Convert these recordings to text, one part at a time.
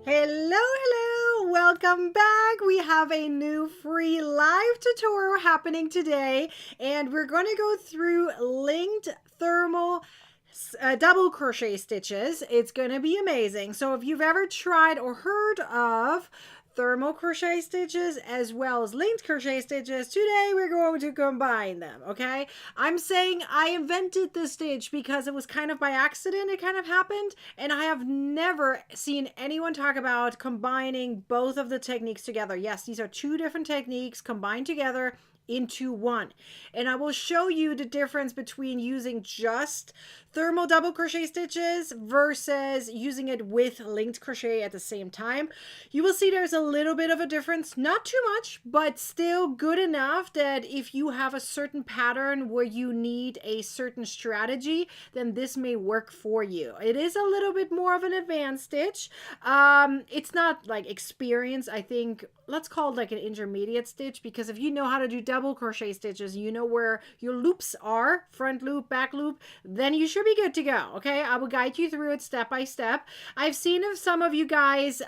Hello, hello, welcome back. We have a new free live tutorial happening today, and we're going to go through linked thermal double crochet stitches. It's going to be amazing. So if you've ever tried or heard of thermal crochet stitches as well as linked crochet stitches, today we're going to combine them. Okay, I'm saying I invented this stitch because it was kind of by accident. It kind of happened, and I have never seen anyone talk about combining both of the techniques together. Yes, these are two different techniques combined together into one, and I will show you the difference between using just thermal double crochet stitches versus using it with linked crochet at the same time. You will see there's a little bit of a difference, not too much, but still good enough that if you have a certain pattern where you need a certain strategy, then this may work for you. It is a little bit more of an advanced stitch. It's not like experience. I think let's call it like an intermediate stitch, because if you know how to do double crochet stitches, you know where your loops are, front loop, back loop, then you should be good to go. Okay, I will guide you through it step by step. I've seen if some of you guys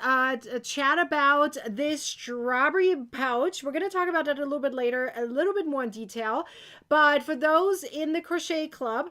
chat about this strawberry pouch. We're going to talk about that a little bit later, a little bit more in detail. But for those in the crochet club,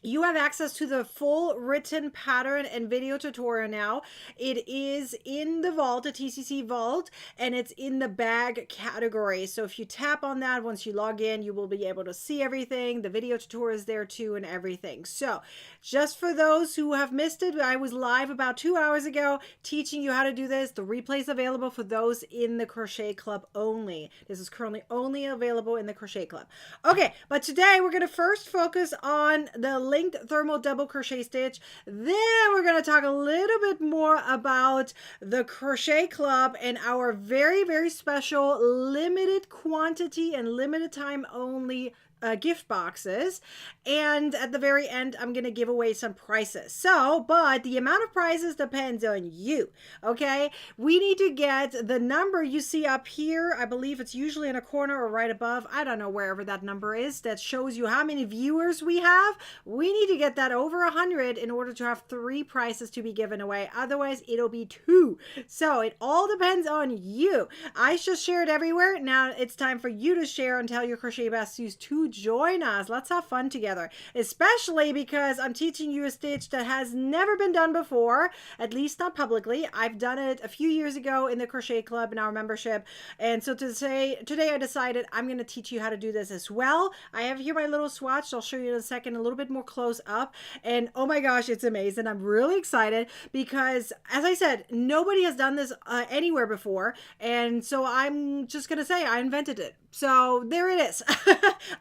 you have access to the full written pattern and video tutorial now. It is in the vault, the TCC vault, and it's in the bag category. So if you tap on that, once you log in, you will be able to see everything. The video tutorial is there too and everything. So just for those who have missed it, I was live about 2 hours ago teaching you how to do this. The replay is available for those in the crochet club only. This is currently only available in the crochet club. Okay, but today we're going to first focus on the linked thermal double crochet stitch. Then we're going to talk a little bit more about the crochet club and our very, very special limited quantity and limited time only gift boxes. And at the very end, I'm going to give away some prizes. So, but the amount of prizes depends on you. Okay, we need to get the number you see up here. I believe it's usually in a corner or right above. I don't know, wherever that number is that shows you how many viewers we have. We need to get that over 100 in order to have 3 prizes to be given away. Otherwise, it'll be 2. So it all depends on you. I just shared everywhere. Now it's time for you to share and tell your crochet besties to join us. Let's have fun together, especially because I'm teaching you a stitch that has never been done before, at least not publicly. I've done it a few years ago in the crochet club in our membership, and so today I decided I'm going to teach you how to do this as well. I have here my little swatch. I'll show you in a second, a little bit more close up, and oh my gosh, it's amazing. I'm really excited because, as I said, nobody has done this anywhere before, and so I'm just gonna say I invented it. So there it is.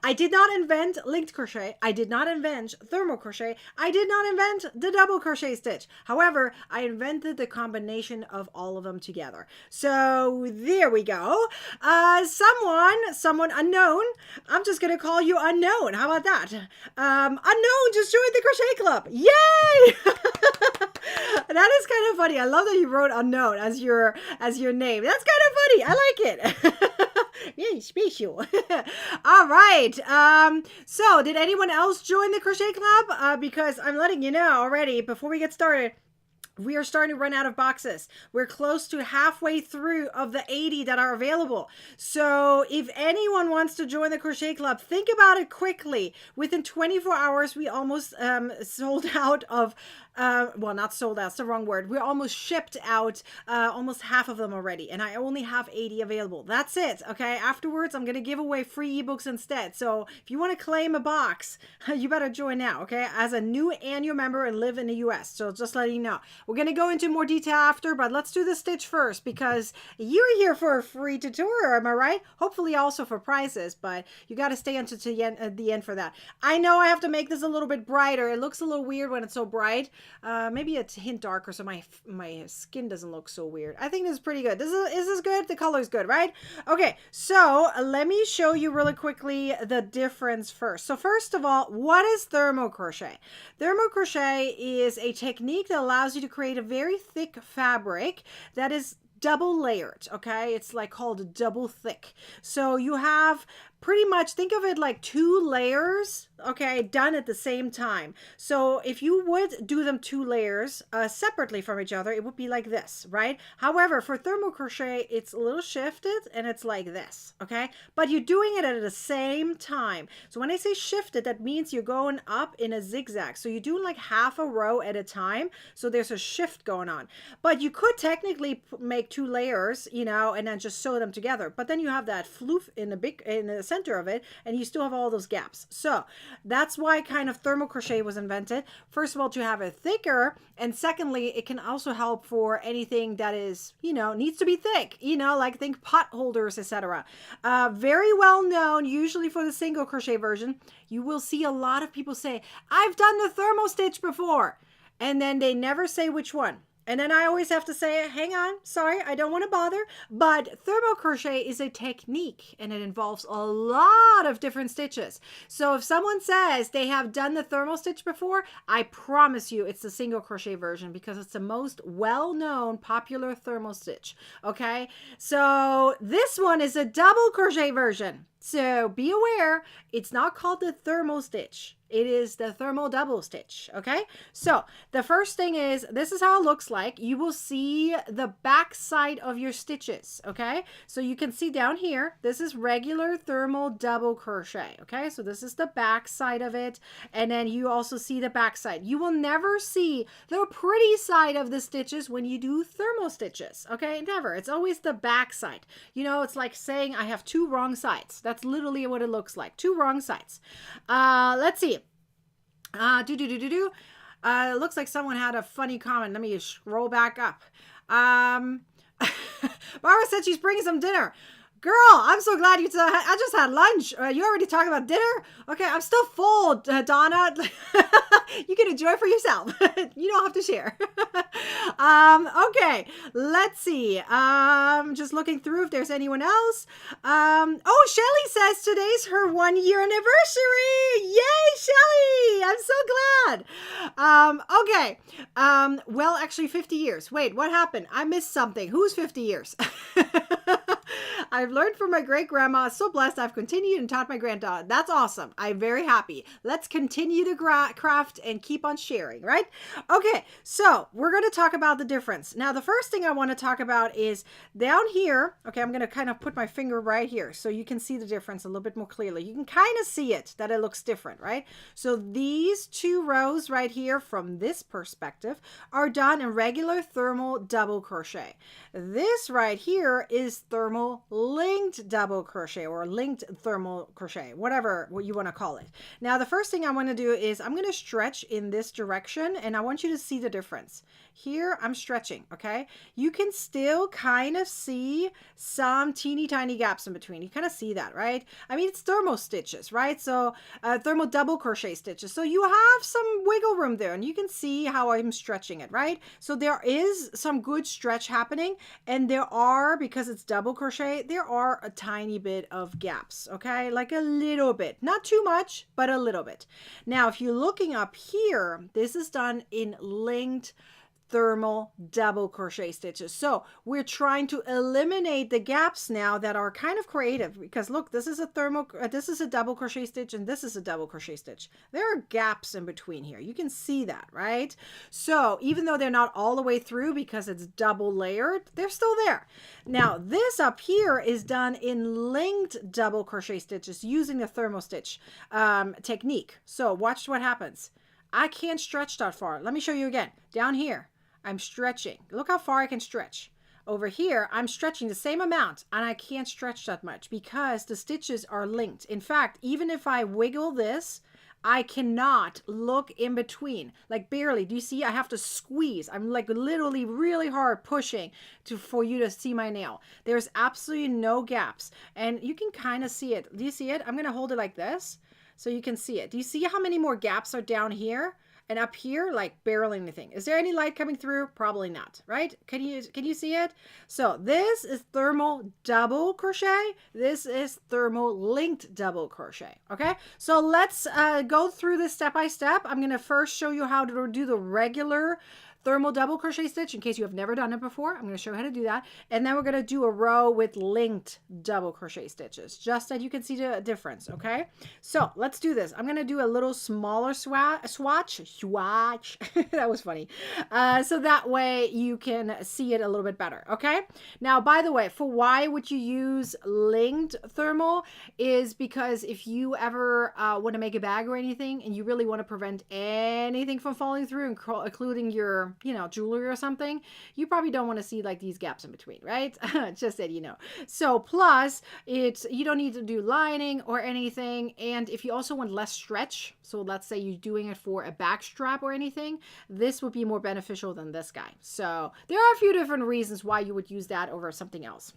I did not invent linked crochet. I did not invent thermal crochet. I did not invent the double crochet stitch. However, I invented the combination of all of them together. So there we go. Someone unknown. I'm just going to call you unknown. How about that? Unknown just joined the crochet club. Yay! That is kind of funny. I love that you wrote unknown as your name. That's kind of funny. I like it. Yeah, special. All right. So did anyone else join the crochet club? Because I'm letting you know already before we get started, we are starting to run out of boxes. We're close to halfway through of the 80 that are available. So if anyone wants to join the crochet club, think about it quickly. Within 24 hours, we almost sold out of well, not sold out, it's the wrong word. We're almost shipped out almost half of them already, and I only have 80 available. That's it, okay? Afterwards, I'm going to give away free ebooks instead. So if you want to claim a box, you better join now, okay? As a new annual member and live in the US. So just letting you know. We're going to go into more detail after, but let's do the stitch first because you're here for a free tutorial, am I right? Hopefully also for prizes, but you got to stay until the end for that. I know I have to make this a little bit brighter. It looks a little weird when it's so bright. Maybe it's a hint darker so my skin doesn't look so weird. I think this is pretty good. Is this good? The color's good, right? Okay, so let me show you really quickly the difference first. So first of all, what is thermal crochet? Thermal crochet is a technique that allows you to create a very thick fabric that is double layered. Okay, it's like called double thick. So you have pretty much think of it like 2 layers, okay, done at the same time. So if you would do them 2 layers separately from each other, it would be like this, right? However, for thermal crochet, it's a little shifted and it's like this, okay? But you're doing it at the same time. So when I say shifted, that means you're going up in a zigzag. So you're doing like half a row at a time. So there's a shift going on. But you could technically make 2 layers, you know, and then just sew them together. But then you have that floof in the center of it, and you still have all those gaps. So that's why kind of thermal crochet was invented. First of all, to have it thicker, and secondly, it can also help for anything that is, you know, needs to be thick, you know, like think pot holders, etc. Very well known, usually for the single crochet version. You will see a lot of people say, I've done the thermal stitch before, and then they never say which one. And then I always have to say, hang on, sorry, I don't want to bother. But thermal crochet is a technique, and it involves a lot of different stitches. So if someone says they have done the thermal stitch before, I promise you it's the single crochet version, because it's the most well-known popular thermal stitch. Okay, so this one is a double crochet version. So be aware, it's not called the thermal stitch. It is the thermal double stitch, okay? So the first thing is, this is how it looks like. You will see the back side of your stitches, okay? So you can see down here, this is regular thermal double crochet, okay? So this is the back side of it, and then you also see the back side. You will never see the pretty side of the stitches when you do thermal stitches, okay? Never. It's always the back side. You know, it's like saying I have 2 wrong sides. That's literally what it looks like. 2 wrong sides. Let's see. It looks like someone had a funny comment. Let me scroll back up. Barbara said she's bringing some dinner. Girl, I'm so glad you I just had lunch. You already talking about dinner? Okay, I'm still full, Donna. You can enjoy for yourself. You don't have to share. Okay, let's see. Just looking through if there's anyone else. Oh, Shelly says today's her 1-year anniversary. Yay, Shelly! I'm so glad. Okay. Well, actually 50 years. Wait, what happened? I missed something. Who's 50 years? I've learned from my great grandma. So blessed. I've continued and taught my granddaughter. That's awesome. I'm very happy. Let's continue to craft and keep on sharing, right? Okay, so we're going to talk about the difference. Now, the first thing I want to talk about is down here. Okay, I'm going to kind of put my finger right here so you can see the difference a little bit more clearly. You can kind of see it, that it looks different, right? So these 2 rows right here from this perspective are done in regular thermal double crochet. This right here is thermal linked double crochet, or linked thermal crochet, whatever what you want to call it. Now, the first thing I want to do is I'm going to stretch in this direction, and I want you to see the difference. Here, I'm stretching, okay? You can still kind of see some teeny tiny gaps in between. You kind of see that, right? I mean, it's thermal stitches, right? So thermal double crochet stitches. So you have some wiggle room there, and you can see how I'm stretching it, right? So there is some good stretch happening, and there are, because it's double crochet, there are a tiny bit of gaps, okay? Like a little bit, not too much, but a little bit. Now, if you're looking up here, this is done in linked thermal double crochet stitches. So we're trying to eliminate the gaps now that are kind of creative, because look, this is a double crochet stitch, and this is a double crochet stitch. There are gaps in between here. You can see that, right? So even though they're not all the way through because it's double layered, they're still there. Now this up here is done in linked double crochet stitches using the thermal stitch technique. So watch what happens. I can't stretch that far. Let me show you again. Down here, I'm stretching. Look how far I can stretch. Over here, I'm stretching the same amount, and I can't stretch that much because the stitches are linked. In fact, even if I wiggle this, I cannot look in between, like barely. Do you see? I have to squeeze. I'm like literally really hard pushing for you to see my nail. There's absolutely no gaps, and you can kind of see it. Do you see it? I'm going to hold it like this so you can see it. Do you see how many more gaps are down here? And up here, like barely anything. Is there any light coming through? Probably not, right? Can you see it? So this is thermal double crochet. This is thermal linked double crochet, okay? So let's go through this step by step. I'm going to first show you how to do the regular thermal double crochet stitch in case you have never done it before. I'm going to show you how to do that. And then we're going to do a row with linked double crochet stitches, just so you can see the difference, okay? So let's do this. I'm going to do a little smaller swatch. That was funny. So that way you can see it a little bit better, okay? Now, by the way, for why would you use linked thermal is because if you ever want to make a bag or anything and you really want to prevent anything from falling through, including your, jewelry or something, you probably don't want to see like these gaps in between, right? Just that you know. So plus you don't need to do lining or anything. And if you also want less stretch, so let's say you're doing it for a back strap or anything, this would be more beneficial than this guy. So there are a few different reasons why you would use that over something else.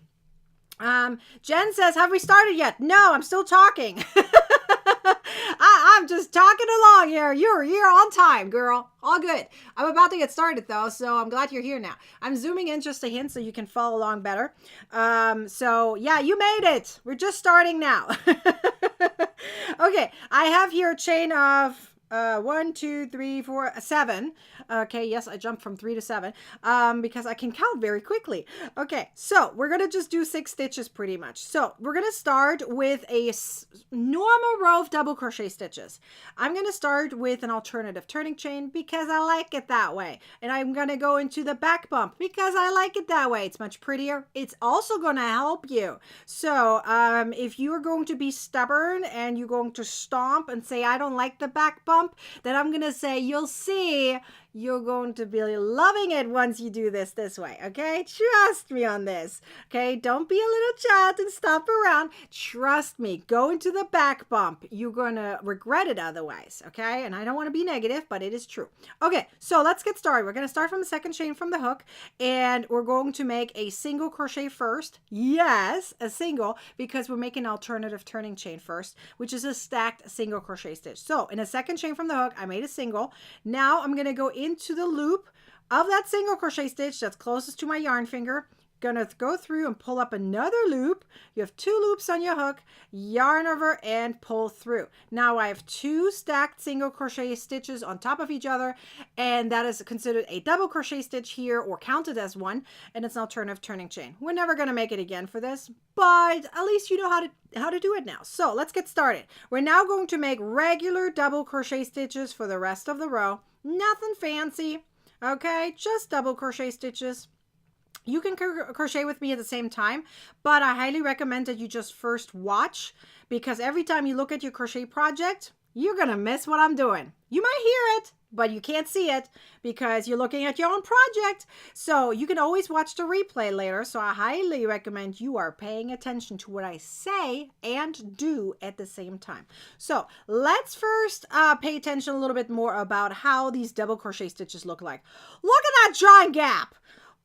Jen says, have we started yet? No, I'm still talking. I'm just talking along here. You're on time, girl. All good. I'm about to get started though, so I'm glad you're here now. I'm zooming in just a hint so you can follow along better. So yeah, you made it. We're just starting now. Okay, I have here a chain of 1, 2, 3, 4, 7. Okay, yes, I jumped from 3 to 7 because I can count very quickly. Okay, so we're gonna just do 6 stitches pretty much. So we're gonna start with a normal row of double crochet stitches. I'm gonna start with an alternative turning chain because I like it that way, and I'm gonna go into the back bump because I like it that way. It's much prettier. It's also gonna help you. So if you are going to be stubborn and you're going to stomp and say I don't like the back bump, then I'm gonna say you'll see you're going to be loving it once you do this way, okay? Trust me on this, okay? Don't be a little child and stomp around. Trust me, go into the back bump. You're gonna regret it otherwise, okay? And I don't want to be negative, but it is true. Okay, so let's get started. We're gonna start from the second chain from the hook, and we're going to make a single crochet first. Yes, a single, because we're making an alternative turning chain first, which is a stacked single crochet stitch. So in a second chain from the hook, I made a single. Now I'm gonna go into the loop of that single crochet stitch that's closest to my yarn finger. Gonna go through and pull up another loop. You have 2 loops on your hook, yarn over and pull through. Now I have 2 stacked single crochet stitches on top of each other, and that is considered a double crochet stitch here, or counted as one, and it's an alternative turning chain. We're never gonna make it again for this, but at least you know how to do it now. So let's get started. We're now going to make regular double crochet stitches for the rest of the row. Nothing fancy, okay? Just double crochet stitches. You can crochet with me at the same time, but I highly recommend that you just first watch, because every time you look at your crochet project, you're gonna miss what I'm doing. You might hear it, but you can't see it because you're looking at your own project. So you can always watch the replay later. So I highly recommend you are paying attention to what I say and do at the same time. So let's first pay attention a little bit more about how these double crochet stitches look like. Look at that drawing gap.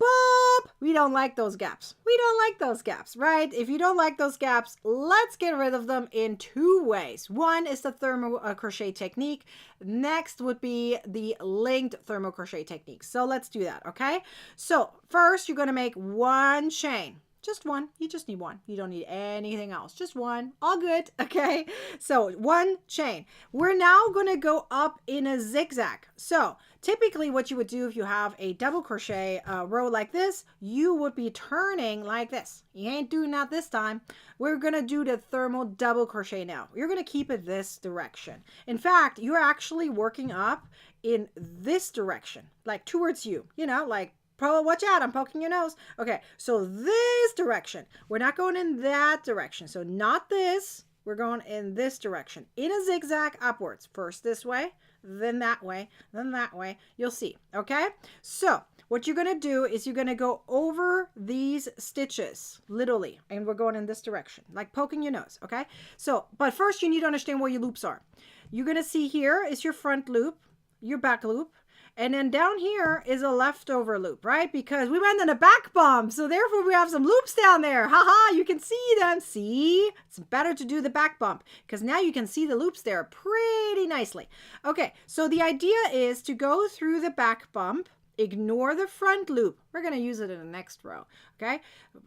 Boop! We don't like those gaps. We don't like those gaps, right? If you don't like those gaps, let's get rid of them in 2 ways. One is the thermal crochet technique. Next would be the linked thermal crochet technique. So let's do that, okay? So first you're going to make 1 chain. Just 1. You just need 1. You don't need anything else. Just 1. All good. Okay. So 1 chain. We're now going to go up in a zigzag. So typically what you would do if you have a double crochet row like this, you would be turning like this. You ain't doing that this time. We're going to do the thermal double crochet now. You're going to keep it this direction. In fact, you're actually working up in this direction, like towards you, like, watch out, I'm poking your nose. Okay, so this direction. We're not going in that direction. So not this. We're going in this direction. In a zigzag upwards. First this way, then that way, then that way. You'll see, okay? So what you're going to do is you're going to go over these stitches, literally. And we're going in this direction, like poking your nose, okay? So, but first you need to understand where your loops are. You're going to see here is your front loop, your back loop. And then down here is a leftover loop, right? Because we went in a back bump. So therefore we have some loops down there. Haha, you can see them. See? It's better to do the back bump because now you can see the loops there pretty nicely. Okay, so the idea is to go through the back bump. Ignore the front loop. We're going to use it in the next row, okay?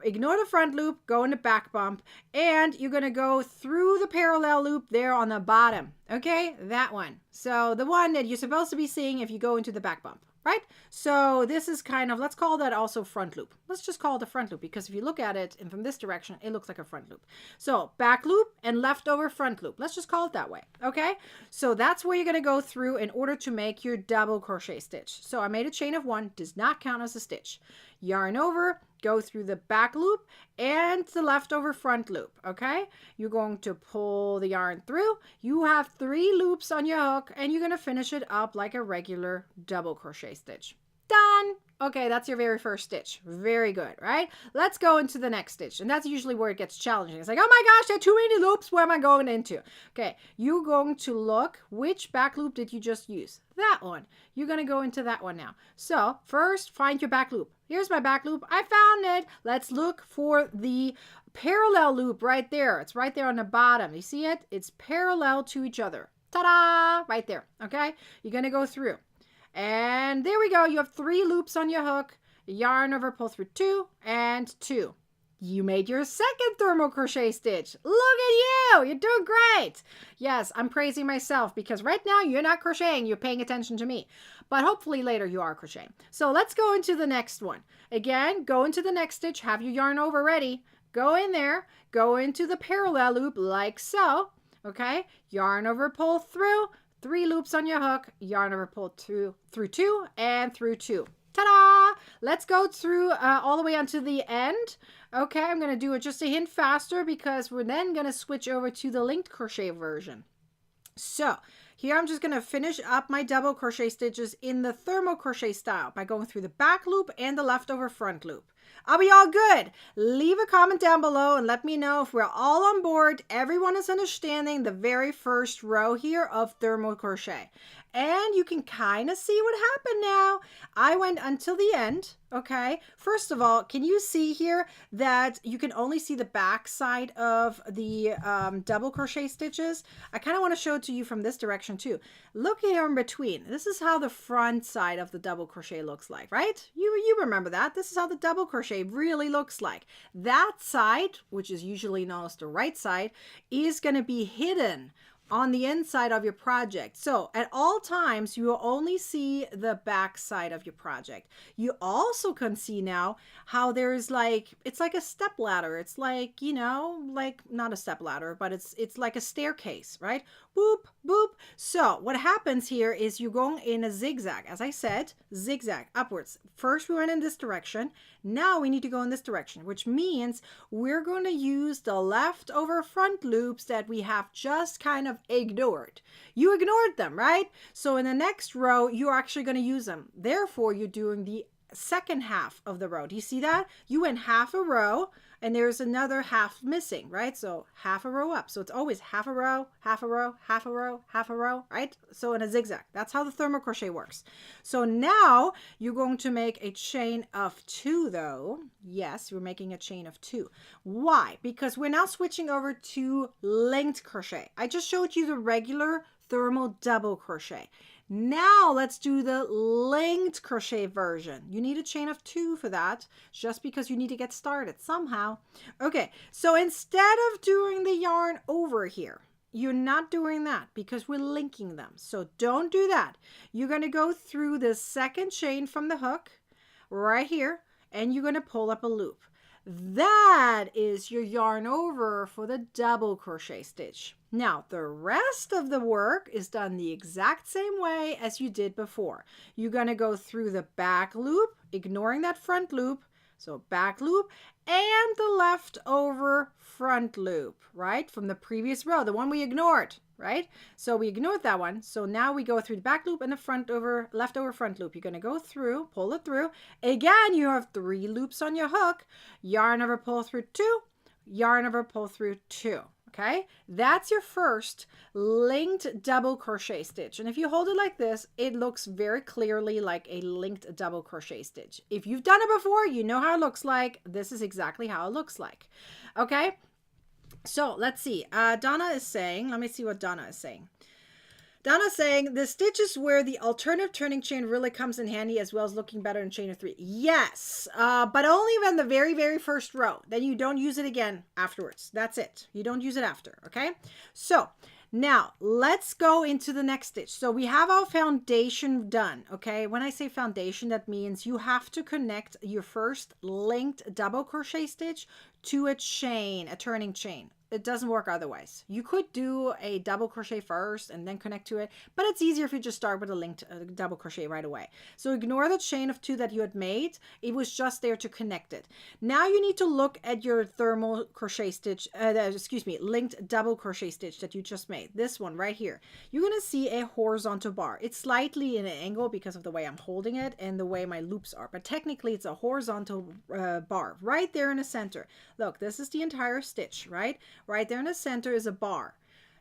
Ignore the front loop, go in the back bump, and you're going to go through the parallel loop there on the bottom, okay? That one. So the one that you're supposed to be seeing if you go into the back bump, right? So this is kind of, let's call that also front loop. Let's just call it a front loop, because if you look at it and from this direction, it looks like a front loop. So back loop and leftover front loop. Let's just call it that way, okay? So that's where you're going to go through in order to make your double crochet stitch. So I made a chain of 1, does not count as a stitch. Yarn over, go through the back loop and the leftover front loop, okay? You're going to pull the yarn through. You have 3 loops on your hook, and you're going to finish it up like a regular double crochet stitch. Done. Okay, that's your very first stitch. Very good, right? Let's go into the next stitch. And that's usually where it gets challenging. It's like, oh my gosh, there are too many loops. Where am I going into? Okay, you're going to look, which back loop did you just use? That one. You're going to go into that one now. So first, find your back loop. Here's my back loop. I found it. Let's look for the parallel loop right there. It's right there on the bottom. You see it? It's parallel to each other. Ta-da! Right there. Okay? You're going to go through. And there we go. You have 3 loops on your hook. Yarn over, pull through 2 and 2. You made your second thermal crochet stitch. Look at you. You're doing great. Yes, I'm praising myself because right now you're not crocheting. You're paying attention to me. But hopefully later you are crocheting. So let's go into the next one. Again, go into the next stitch. Have your yarn over ready. Go in there. Go into the parallel loop like so. Okay. Yarn over, pull through. 3 loops on your hook, yarn over, pull through 2 and through 2. Ta-da! Let's go through all the way onto the end. Okay, I'm going to do it just a hint faster because we're then going to switch over to the linked crochet version. So here I'm just going to finish up my double crochet stitches in the thermal crochet style by going through the back loop and the leftover front loop. Are we all good? Leave a comment down below and let me know if we're all on board. Everyone is understanding the very first row here of thermal crochet. And you can kind of see what happened now. I went until the end, okay? First of all, can you see here that you can only see the back side of the double crochet stitches? I kind of want to show it to you from this direction too. Look here in between. This is how the front side of the double crochet looks like, right? You remember that. This is how the double crochet really looks like. That side, which is usually known as the right side, is going to be hidden on the inside of your project. So at all times, you will only see the back side of your project. You also can see now how there's like, it's like a step ladder. It's like, you know, like not a step ladder, but it's like a staircase, right? Boop, boop. So what happens here is you're going in a zigzag. As I said, zigzag upwards. First we went in this direction. Now we need to go in this direction, which means we're going to use the leftover front loops that we have just kind of ignored. You ignored them, right? So in the next row, you're actually going to use them. Therefore, you're doing the second half of the row. Do you see that? You went half a row and there's another half missing, right? So half a row up. So it's always half a row, half a row, half a row, half a row, right? So in a zigzag. That's how the thermal crochet works. So now you're going to make a chain of 2 though. Yes, we're making a chain of 2. Why? Because we're now switching over to linked crochet. I just showed you the regular thermal double crochet. Now let's do the linked crochet version. You need a chain of 2 for that, just because you need to get started somehow. Okay, so instead of doing the yarn over here, you're not doing that because we're linking them. So don't do that. You're going to go through the second chain from the hook right here, and you're going to pull up a loop. That is your yarn over for the double crochet stitch. Now, the rest of the work is done the exact same way as you did before. You're going to go through the back loop, ignoring that front loop. So back loop and the leftover front loop, right? From the previous row, the one we ignored, right? So we ignored that one. So now we go through the back loop and the leftover front loop. You're going to go through, pull it through. Again, you have 3 loops on your hook. Yarn over, pull through 2. Yarn over, pull through 2. Okay, that's your first linked double crochet stitch. And if you hold it like this, it looks very clearly like a linked double crochet stitch. If you've done it before, you know how it looks like. This is exactly how it looks like. Okay, so let's see. Donna is saying, let me see what Donna is saying. Donna's saying the stitch is where the alternative turning chain really comes in handy, as well as looking better in chain of 3. Yes, but only in the very, very first row. Then you don't use it again afterwards. That's it. You don't use it after, okay? So Now, let's go into the next stitch. So we have our foundation done, okay? When I say foundation, that means you have to connect your first linked double crochet stitch to a chain, a turning chain. It doesn't work otherwise. You could do a double crochet first and then connect to it, but it's easier if you just start with a linked double crochet right away. So ignore the chain of 2 that you had made. It was just there to connect it. Now you need to look at your thermal crochet stitch, linked double crochet stitch that you just made. This one right here. You're going to see a horizontal bar. It's slightly in an angle because of the way I'm holding it and the way my loops are, but technically it's a horizontal bar right there in the center. Look, this is the entire stitch, right? Right there in the center is a bar.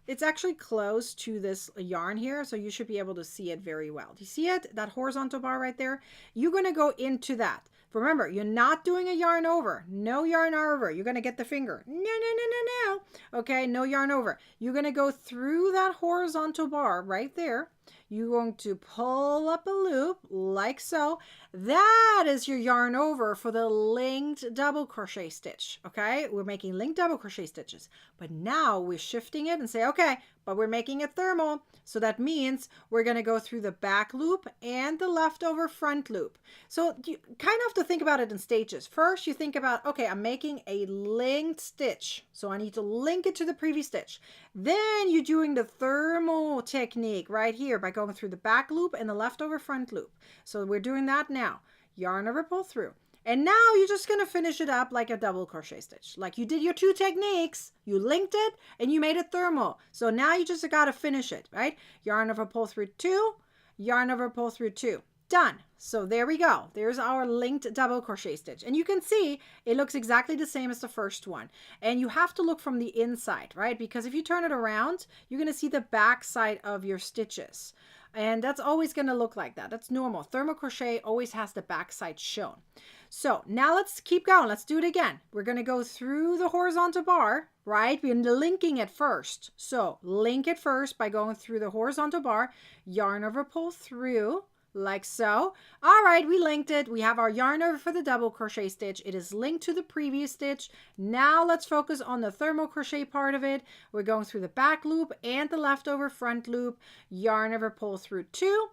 It's actually close to this yarn here, so you should be able to see it very well. Do you see it? That horizontal bar right there? You're going to go into that. Remember, you're not doing a yarn over. No yarn over. You're going to get the finger. No, no, no, no, no. Okay, no yarn over. You're going to go through that horizontal bar right there. You're going to pull up a loop like so. That is your yarn over for the linked double crochet stitch. Okay, we're making linked double crochet stitches. But now we're shifting it and say, okay, but we're making it thermal. So that means we're going to go through the back loop and the leftover front loop. So you kind of have to think about it in stages. First, you think about, okay, I'm making a linked stitch. So I need to link it to the previous stitch. Then you're doing the thermal technique right here by going through the back loop and the leftover front loop. So we're doing that now. Yarn over, pull through. And now you're just going to finish it up like a double crochet stitch. Like you did your 2 techniques, you linked it and you made it thermal. So now you just got to finish it, right? Yarn over, pull through 2, yarn over, pull through 2. Done. So there we go. There's our linked double crochet stitch. And you can see it looks exactly the same as the first one. And you have to look from the inside, right? Because if you turn it around, you're going to see the back side of your stitches. And that's always going to look like that. That's normal. Thermal crochet always has the back side shown. So now let's keep going. Let's do it again. We're going to go through the horizontal bar, right? We're linking it first. So link it first by going through the horizontal bar, yarn over, pull through like so. All right, we linked it. We have our yarn over for the double crochet stitch. It is linked to the previous stitch. Now let's focus on the thermal crochet part of it. We're going through the back loop and the leftover front loop, yarn over, pull through 2.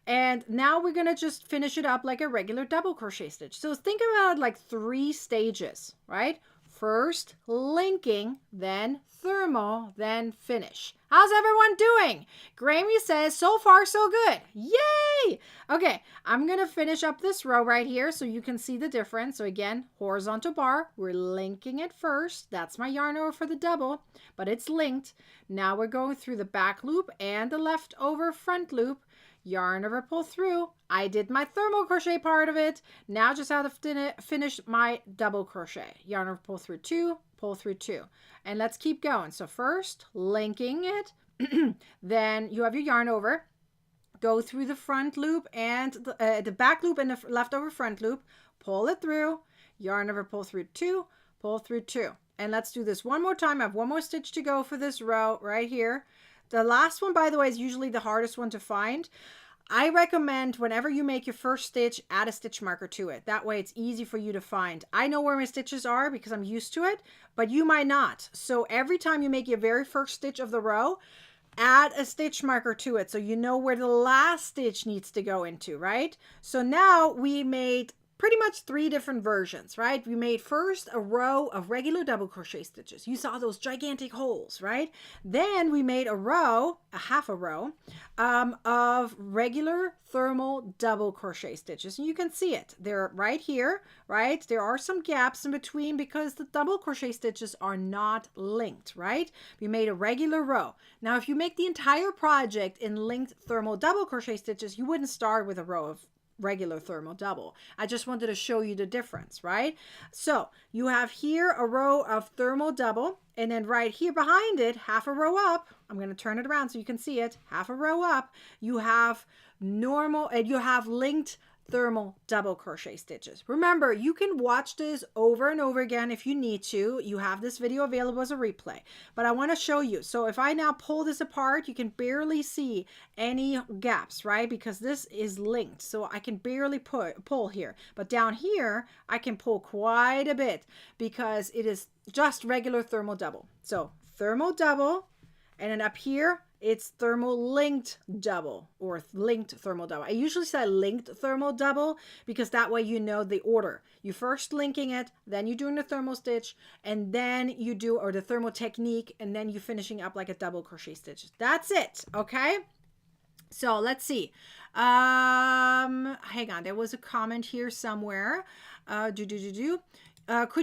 And now we're going to just finish it up like a regular double crochet stitch. So think about it like 3 stages, right? First linking, then thermal, then finish. How's everyone doing? Grammy says, so far so good. Yay! Okay, I'm going to finish up this row right here so you can see the difference. So again, horizontal bar, we're linking it first. That's my yarn over for the double, but it's linked. Now we're going through the back loop and the leftover front loop. Yarn over, pull through. I did my thermal crochet part of it. Now just have to finish my double crochet. Yarn over, pull through 2, pull through 2. And let's keep going. So first, linking it. Then you have your yarn over. Go through the front loop and the back loop and the leftover front loop. Pull it through. Yarn over, pull through 2, pull through 2. And let's do this one more time. I have one more stitch to go for this row right here. The last one, by the way, is usually the hardest one to find. I recommend whenever you make your first stitch, add a stitch marker to it. That way it's easy for you to find. I know where my stitches are because I'm used to it, but you might not. So every time you make your very first stitch of the row, add a stitch marker to it so you know where the last stitch needs to go into, right? So now we made pretty much 3 different versions, right? We made first a row of regular double crochet stitches. You saw those gigantic holes, right? Then we made a row, a half a row, of regular thermal double crochet stitches. And you can see it. They're right here, right? There are some gaps in between because the double crochet stitches are not linked, right? We made a regular row. Now, if you make the entire project in linked thermal double crochet stitches, you wouldn't start with a row of regular thermal double. I just wanted to show you the difference, right? So you have here a row of thermal double, and then right here behind it, half a row up, I'm going to turn it around so you can see it, half a row up, you have normal, and you have linked thermal double crochet stitches. Remember, you can watch this over and over again if you need to. You have this video available as a replay, but I want to show you. So if I now pull this apart, you can barely see any gaps, right? Because this is linked, so I can barely pull here. But down here, I can pull quite a bit because it is just regular thermal double. So thermal double, And then up here, it's thermal linked double or linked thermal double. I usually say linked thermal double because that way you know the order. You first linking it, then you're doing the thermal stitch, and then you do, or the thermal technique, and then you're finishing up like a double crochet stitch. That's it, okay? So let's see. Hang on, there was a comment here somewhere. Could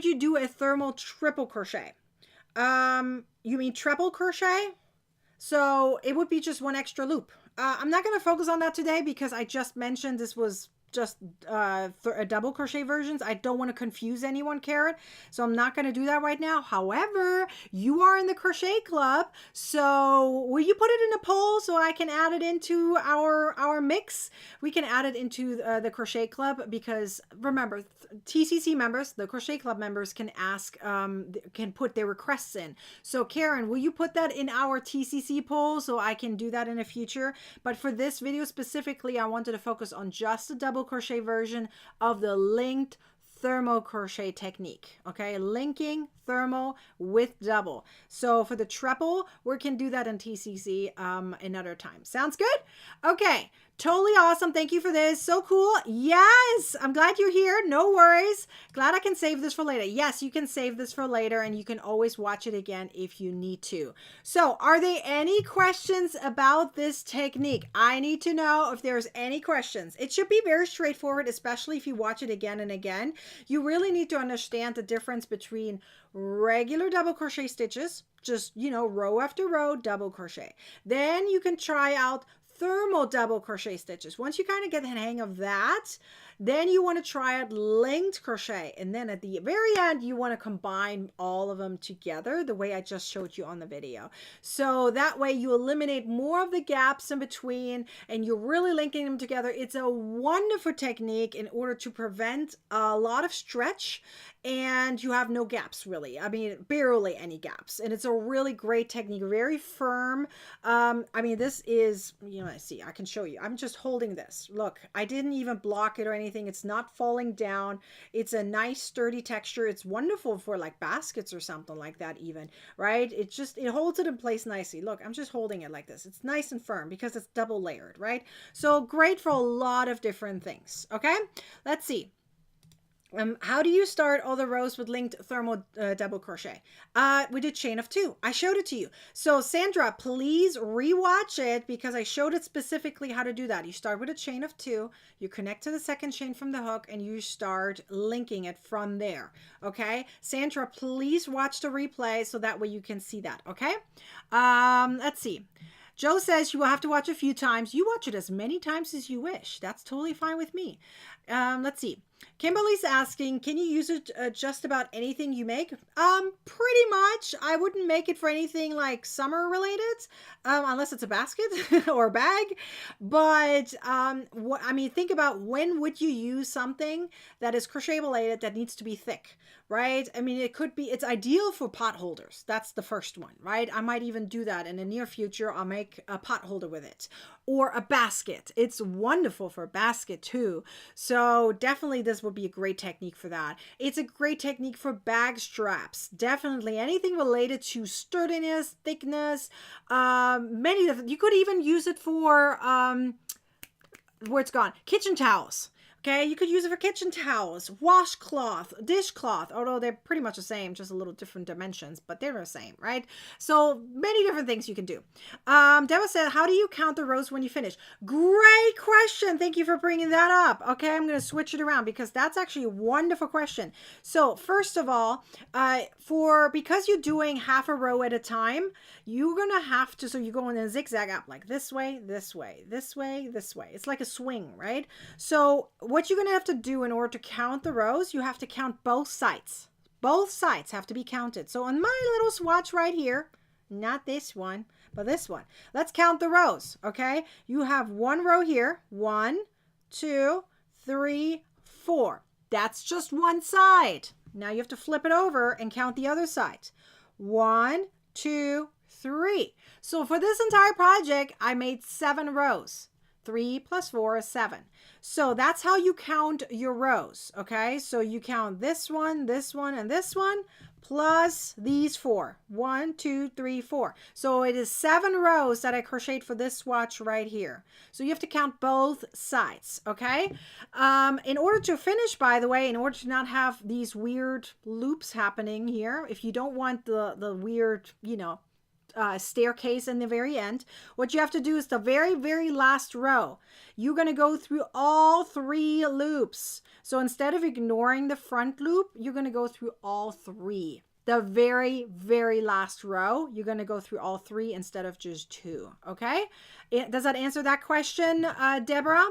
you do a thermal triple crochet? You mean treble crochet? So it would be just one extra loop. I'm not going to focus on that today because I just mentioned this was just double crochet versions. I don't want to confuse anyone, Karen. So I'm not going to do that right now. However, you are in the crochet club. So will you put it in a poll so I can add it into our mix? We can add it into the crochet club because remember, TCC members, the crochet club members can ask, can put their requests in. So Karen, will you put that in our TCC poll so I can do that in the future? But for this video specifically, I wanted to focus on just the double crochet version of the linked thermal crochet technique. Okay, linking thermal with double. So for the treble, we can do that in TCC another time. Sounds good? Okay, totally awesome. Thank you for this. So cool. Yes, I'm glad you're here. No worries. Glad I can save this for later. Yes, you can save this for later and you can always watch it again if you need to. So are there any questions about this technique? I need to know if there's any questions. It should be very straightforward, especially if you watch it again and again. You really need to understand the difference between regular double crochet stitches, just, you know, row after row, double crochet. Then you can try out thermal double crochet stitches. Once you kind of get the hang of that, then you want to try out linked crochet. And then at the very end, you want to combine all of them together the way I just showed you on the video. So that way you eliminate more of the gaps in between and you're really linking them together. It's a wonderful technique in order to prevent a lot of stretch and you have no gaps really. I mean, barely any gaps. And it's a really great technique, very firm. I mean, this is, you know, see, I can show you. I'm just holding this. Look, I didn't even block it or anything. It's not falling down. It's a nice sturdy texture. It's wonderful for like baskets or something like that even, right? It holds it in place nicely. Look, I'm just holding it like this. It's nice and firm because it's double layered, right? So great for a lot of different things. Okay, let's see. How do you start all the rows with linked thermal double crochet? We did chain of 2. I showed it to you. So Sandra, please rewatch it because I showed it specifically how to do that. You start with a chain of 2, you connect to the second chain from the hook and you start linking it from there. Okay, Sandra, please watch the replay so that way you can see that. Okay, let's see. Joe says you will have to watch a few times. You watch it as many times as you wish. That's totally fine with me. Let's see. Kimberly's asking, can you use it just about anything you make? Pretty much. I wouldn't make it for anything like summer related, unless it's a basket or a bag. But I mean, think about when would you use something that is crochet related that needs to be thick, right? I mean, it's ideal for pot holders. That's the first one, right? I might even do that in the near future. I'll make a pot holder with it or a basket. It's wonderful for a basket too. So definitely this would be a great technique for that. It's a great technique for bag straps. Definitely anything related to sturdiness, thickness, many of you could even use it for where it's gone, kitchen towels. Okay, you could use it for kitchen towels, washcloth, dishcloth, although they're pretty much the same, just a little different dimensions, but they're the same, right? So many different things you can do. Deborah said, how do you count the rows when you finish? Great question. Thank you for bringing that up. Okay, I'm going to switch it around because that's actually a wonderful question. So first of all, because you're doing half a row at a time, you're going to have to, so you go in a zigzag up like this way, this way, this way, this way. It's like a swing, right? So what you're going to have to do in order to count the rows, you have to count both sides. Both sides have to be counted. So on my little swatch right here, not this one, but this one, let's count the rows, okay? You have one row here, 1, 2, 3, 4. That's just one side. Now you have to flip it over and count the other side. 1, 2, 3. So for this entire project, I made 7 rows. 3 plus 4 is 7. So that's how you count your rows, okay? So you count this one, and this one, plus these 4. 1, 2, 3, 4. So it is 7 rows that I crocheted for this swatch right here. So you have to count both sides, okay? In order to finish, by the way, in order to not have these weird loops happening here, if you don't want the weird, staircase in the very end, what you have to do is the very, very last row. You're going to go through all 3 loops. So instead of ignoring the front loop, you're going to go through all 3. The very, very last row, you're going to go through all 3 instead of just 2. Okay? Does that answer that question, Deborah?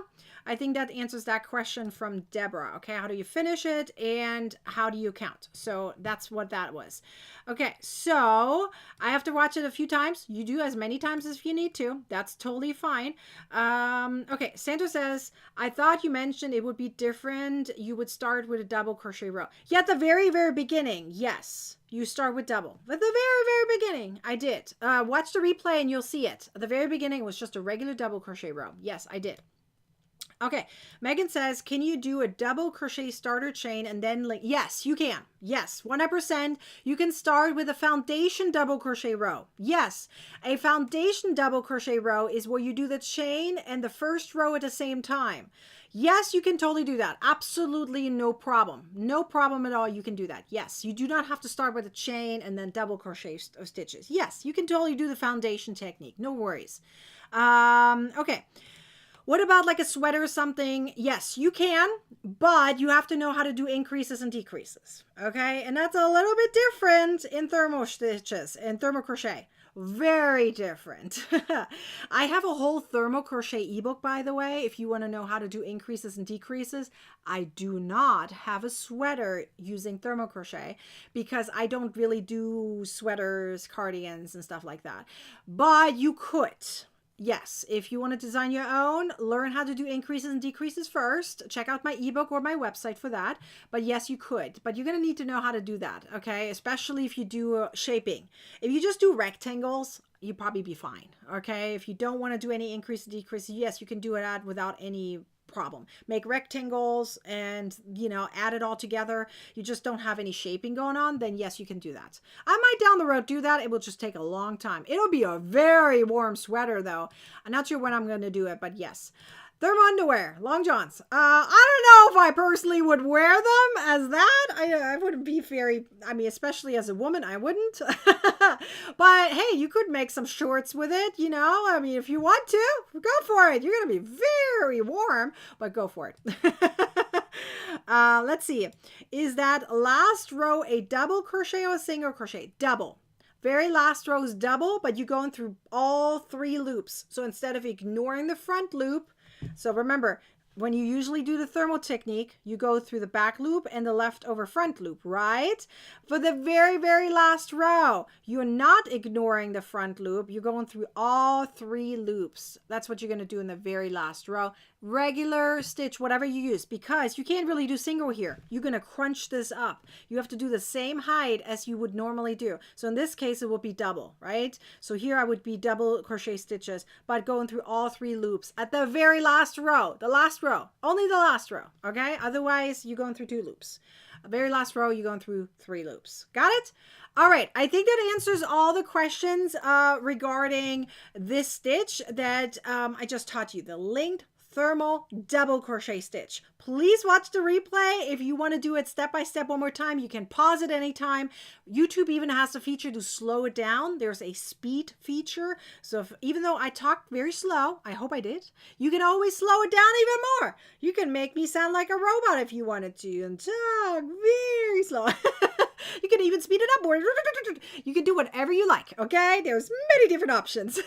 I think that answers that question from Deborah. Okay, how do you finish it and how do you count? So that's what that was. Okay, so I have to watch it a few times. You do as many times as you need to. That's totally fine. Okay, Sandra says, I thought you mentioned it would be different. You would start with a double crochet row. Yeah, at the very, very beginning, yes. You start with double. At the very, very beginning, I did. Watch the replay and you'll see it. At the very beginning, it was just a regular double crochet row. Yes, I did. Okay, Megan says, can you do a double crochet starter chain and then link? Yes, you can. Yes, 100%. You can start with a foundation double crochet row. Yes, a foundation double crochet row is where you do the chain and the first row at the same time. Yes, you can totally do that. Absolutely no problem. No problem at all. You can do that. Yes, you do not have to start with a chain and then double crochet stitches. Yes, you can totally do the foundation technique. No worries. Okay. What about like a sweater or something? Yes, you can, but you have to know how to do increases and decreases, okay? And that's a little bit different in thermo stitches and thermo crochet. Very different. I have a whole thermo crochet ebook, by the way, if you want to know how to do increases and decreases. I do not have a sweater using thermo crochet because I don't really do sweaters, cardigans, and stuff like that. But you could. Yes, if you want to design your own, learn how to do increases and decreases first. Check out my ebook or my website for that. But yes, you could. But you're going to need to know how to do that, okay? Especially if you do shaping. If you just do rectangles, you'll probably be fine, okay? If you don't want to do any increase and decreases, yes, you can do it without any problem. Make rectangles and, add it all together. You just don't have any shaping going on, then yes, you can do that. I might down the road do that. It will just take a long time. It'll be a very warm sweater though. I'm not sure when I'm going to do it, but yes. Thermo underwear, long johns. I don't know if I personally would wear them as that. I wouldn't be especially as a woman, I wouldn't. But hey, you could make some shorts with it, if you want to, go for it. You're going to be very warm, but go for it. Let's see. Is that last row a double crochet or a single crochet? Double. Very last row is double, but you're going through all 3 loops. So instead of ignoring the front loop, so remember, when you usually do the thermal technique, you go through the back loop and the leftover front loop, right? For the very, very last row, you're not ignoring the front loop. You're going through all 3 loops. That's what you're going to do in the very last row. Regular stitch, whatever you use, because you can't really do single here. You're going to crunch this up. You have to do the same height as you would normally do. So in this case, it will be double, right? So here I would be double crochet stitches, but going through all 3 loops at the very last row, only the last row, okay? Otherwise, you're going through 2 loops. The very last row, you're going through 3 loops. Got it? All right, I think that answers all the questions regarding this stitch that I just taught you, the linked thermal double crochet stitch. Please watch the replay. If you want to do it step by step one more time, you can pause it anytime. YouTube even has a feature to slow it down. There's a speed feature. So even though I talked very slow, I hope I did, you can always slow it down even more. You can make me sound like a robot if you wanted to and talk very slow. You can even speed it up more. You can do whatever you like, okay? There's many different options.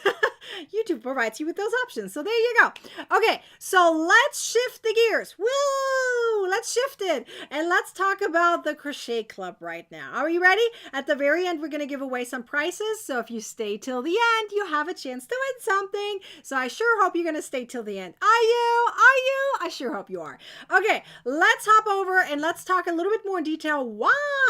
YouTube provides you with those options. So there you go. Okay, so let's shift the gears. Woo! Let's shift it. And let's talk about the Crochet Club right now. Are you ready? At the very end, we're going to give away some prizes. So if you stay till the end, you have a chance to win something. So I sure hope you're going to stay till the end. Are you? Are you? I sure hope you are. Okay, let's hop over and let's talk a little bit more in detail why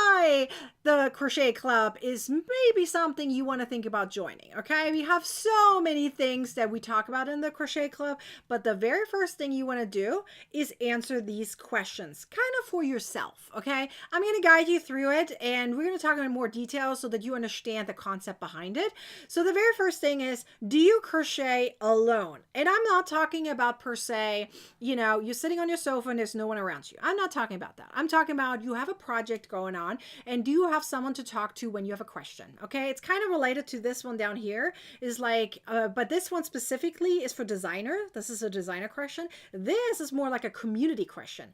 why the crochet club is maybe something you want to think about joining. Okay, we have so many things that we talk about in the crochet club, but the very first thing you want to do is answer these questions kind of for yourself. Okay, I'm going to guide you through it, and we're going to talk in more detail so that you understand the concept behind it. So the very first thing is, do you crochet alone? And I'm not talking about per se, you're sitting on your sofa and there's no one around you. I'm not talking about that. I'm talking about you have a project going on, and do you have someone to talk to when you have a question? Okay, it's kind of related to this one down here, is like, but this one specifically is for designer. This is a designer question. This is more like a community question.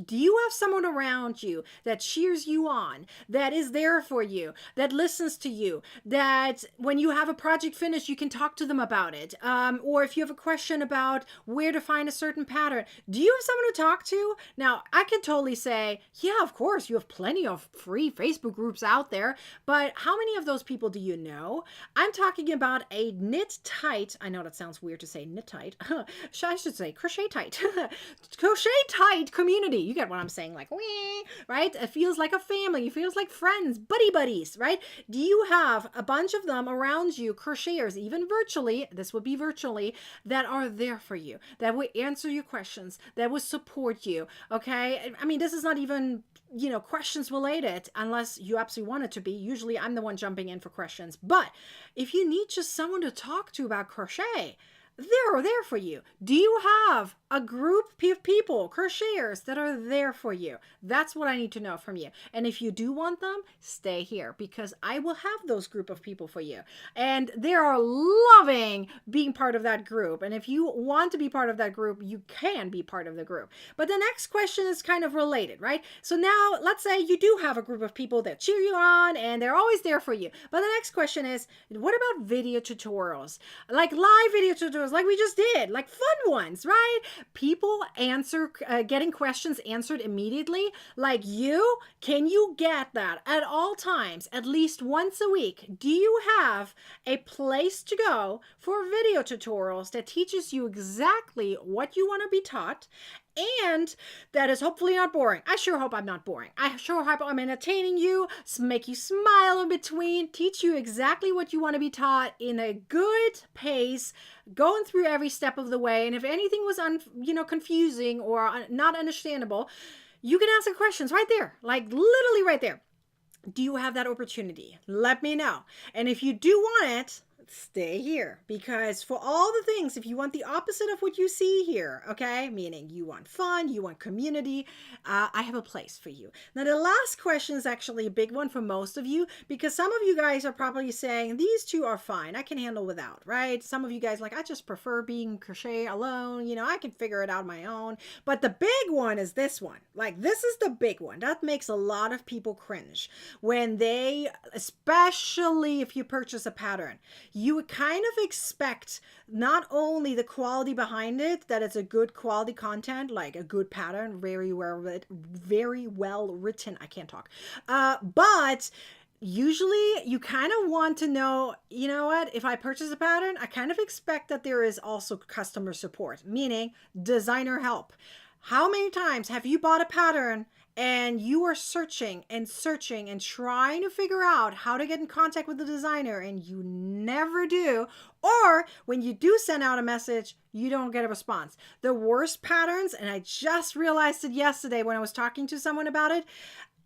Do you have someone around you that cheers you on, that is there for you, that listens to you, that when you have a project finished, you can talk to them about it? Or if you have a question about where to find a certain pattern, do you have someone to talk to? Now, I can totally say, yeah, of course, you have plenty of free Facebook groups out there, but how many of those people do you know? I'm talking about a knit tight, I know that sounds weird to say knit tight, I should say crochet tight, crochet tight community. You get what I'm saying, like, wee, right? It feels like a family, it feels like friends, buddies, right? Do you have a bunch of them around you, crocheters, even virtually, this would be virtually, that are there for you, that will answer your questions, that will support you? Okay, I mean, this is not even questions related unless you absolutely want it to be. Usually I'm the one jumping in for questions, but if you need just someone to talk to about crochet, they're there for you. Do you have a group of people, crocheters, that are there for you? That's what I need to know from you. And if you do want them, stay here, because I will have those group of people for you. And they are loving being part of that group. And if you want to be part of that group, you can be part of the group. But the next question is kind of related, right? So now let's say you do have a group of people that cheer you on and they're always there for you. But the next question is, what about video tutorials? Like live video tutorials, like we just did, like fun ones, right? People getting questions answered immediately. Like can you get that at all times, at least once a week? Do you have a place to go for video tutorials that teaches you exactly what you want to be taught, and that is hopefully not boring? I sure hope I'm not boring. I sure hope I'm entertaining you, make you smile in between, teach you exactly what you want to be taught in a good pace, going through every step of the way. And if anything was confusing or not understandable, you can ask the questions right there, like literally right there. Do you have that opportunity? Let me know. And if you do want it, stay here, because for all the things, if you want the opposite of what you see here, okay, meaning you want fun, you want community, I have a place for you. Now, the last question is actually a big one for most of you, because some of you guys are probably saying, these two are fine, I can handle without, right? Some of you guys like, I just prefer being crochet alone, I can figure it out on my own. But the big one is this one. Like, this is the big one. That makes a lot of people cringe when they, especially if you purchase a pattern, you would kind of expect not only the quality behind it, that it's a good quality content, like a good pattern, very well written. I can't talk. But usually you kind of want to know, you know what, if I purchase a pattern, I kind of expect that there is also customer support, meaning designer help. How many times have you bought a pattern and you are searching and trying to figure out how to get in contact with the designer, and you never do? Or when you do send out a message, you don't get a response. The worst patterns, and I just realized it yesterday when I was talking to someone about it,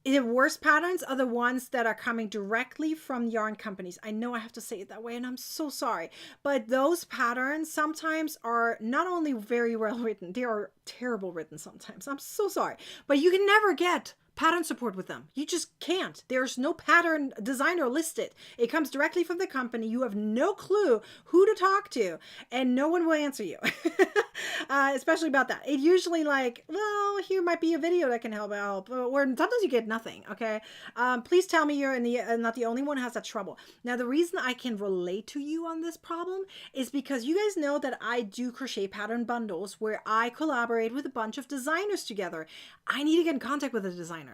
the worst patterns are the ones that are coming directly from yarn companies. I know I have to say it that way, and I'm so sorry. But those patterns sometimes are not only very well written, they are terrible written sometimes. I'm so sorry. But you can never get pattern support with them. You just can't. There's no pattern designer listed. It comes directly from the company. You have no clue who to talk to, and no one will answer you. Especially about that. It usually like, well, here might be a video that can help out, or sometimes you get nothing. Okay. Please tell me you're not the only one who has that trouble. Now, the reason I can relate to you on this problem is because you guys know that I do crochet pattern bundles where I collaborate with a bunch of designers together. I need to get in contact with the designers.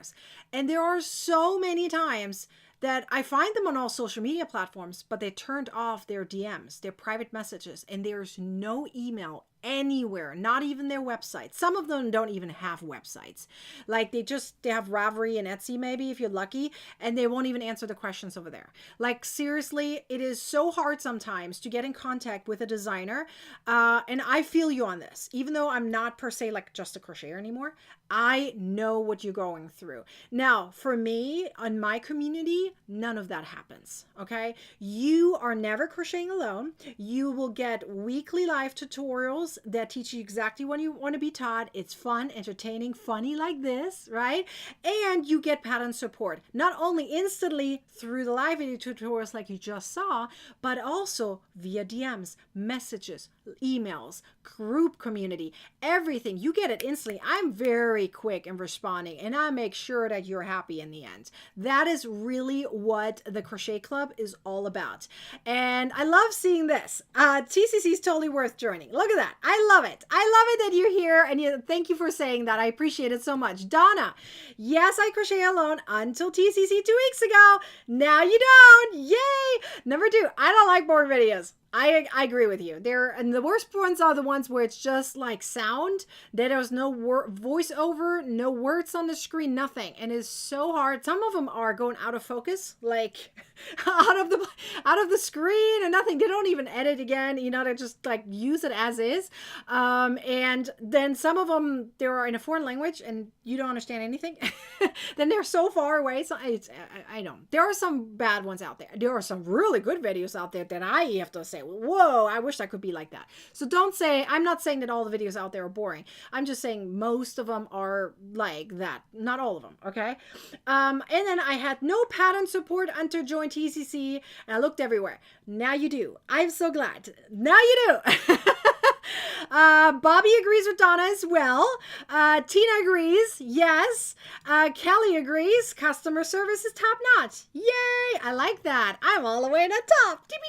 And there are so many times that I find them on all social media platforms, but they turned off their DMs, their private messages, and there's no email anywhere, not even their website. Some of them don't even have websites. Like they have Ravelry and Etsy maybe if you're lucky, and they won't even answer the questions over there. Like seriously, it is so hard sometimes to get in contact with a designer. And I feel you on this. Even though I'm not per se like just a crocheter anymore, I know what you're going through. Now, for me, on my community, none of that happens, okay? You are never crocheting alone. You will get weekly live tutorials that teach you exactly what you want to be taught. It's fun, entertaining, funny like this, right? And you get pattern support, not only instantly through the live video tutorials like you just saw, but also via DMs, messages, emails, group community, everything. You get it instantly. I'm very quick in responding, and I make sure that you're happy in the end. That is really what the Crochet Club is all about. And I love seeing this. TCC is totally worth joining. Look at that. I love it. I love it that you're here, and thank you for saying that. I appreciate it so much. Donna, yes, I crochet alone until TCC 2 weeks ago. Now you don't. Yay. Number 2, I don't like boring videos. I agree with you. And the worst ones are the ones where it's just like sound. There's no voiceover, no words on the screen, nothing. And it's so hard. Some of them are going out of focus, like out of the screen and nothing. They don't even edit again. You know, they just like use it as is. And then some of them, they are in a foreign language and you don't understand anything. Then they're so far away. So I know there are some bad ones out there. There are some really good videos out there that I have to say, whoa, I wish I could be like that. So don't say, I'm not saying that all the videos out there are boring. I'm just saying most of them are like that. Not all of them, okay? And then I had no pattern support until join TCC, and I looked everywhere. Now you do. I'm so glad. Now you do. Bobby agrees with Donna as well. Tina agrees. Yes. Kelly agrees. Customer service is top notch. Yay. I like that. I'm all the way at the top. Tippy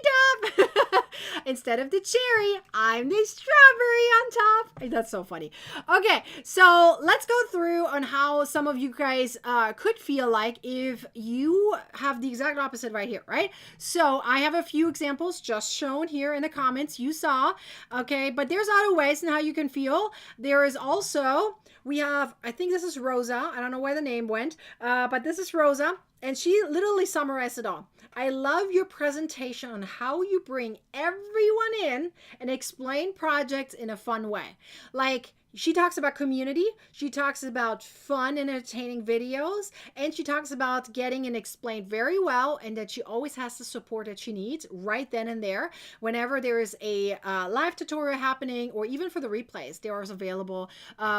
top. Instead of the cherry, I'm the strawberry on top. That's so funny. Okay. So let's go through on how some of you guys could feel like if you have the exact opposite right here, right? So I have a few examples just shown here in the comments you saw. Okay. But there's other ways in how you can feel. There is also, we have, I think this is Rosa. I don't know where the name went, but this is Rosa. And she literally summarized it all. I love your presentation on how you bring everyone in and explain projects in a fun way. Like, she talks about community, she talks about fun and entertaining videos, and she talks about getting it explained very well, and that she always has the support that she needs right then and there. Whenever there is a live tutorial happening, or even for the replays, there are available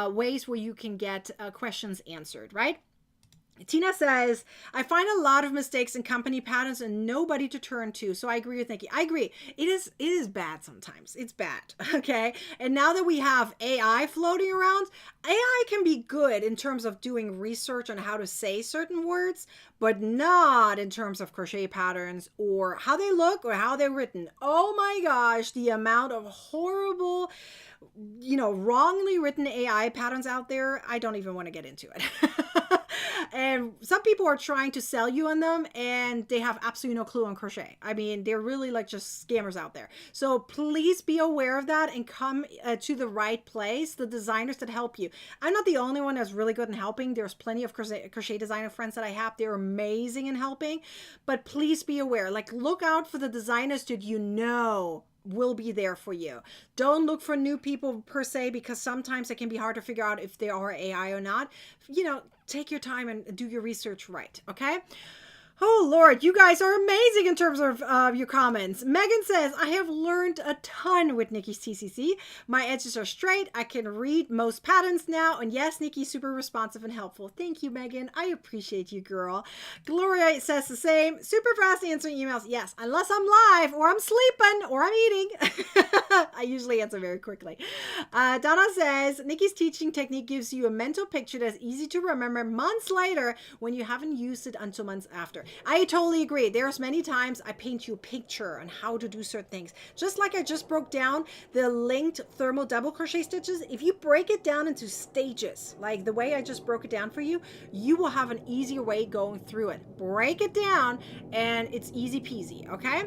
ways where you can get questions answered, right? Tina says, I find a lot of mistakes in company patterns and nobody to turn to. So I agree with Nicki. I agree. It is bad sometimes. It's bad. Okay. And now that we have AI floating around, AI can be good in terms of doing research on how to say certain words, but not in terms of crochet patterns or how they look or how they're written. Oh my gosh, the amount of horrible, wrongly written AI patterns out there, I don't even want to get into it. And some people are trying to sell you on them and they have absolutely no clue on crochet. I mean, they're really like just scammers out there. So please be aware of that and come to the right place, the designers that help you. I'm not the only one that's really good in helping. There's plenty of crochet designer friends that I have. They're amazing in helping, but please be aware, like look out for the designers that will be there for you. Don't look for new people per se, because sometimes it can be hard to figure out if they are AI or not. Take your time and do your research right, okay? Oh, Lord, you guys are amazing in terms of your comments. Megan says, I have learned a ton with Nicki's TCC. My edges are straight. I can read most patterns now. And yes, Nicki's super responsive and helpful. Thank you, Megan. I appreciate you, girl. Gloria says the same. Super fast answering emails. Yes, unless I'm live or I'm sleeping or I'm eating. I usually answer very quickly. Donna says, Nicki's teaching technique gives you a mental picture that's easy to remember months later when you haven't used it until months after. I totally agree. There's many times I paint you a picture on how to do certain things. Just like I just broke down the linked thermal double crochet stitches, if you break it down into stages, like the way I just broke it down for you, you will have an easier way going through it. Break it down and it's easy peasy, okay?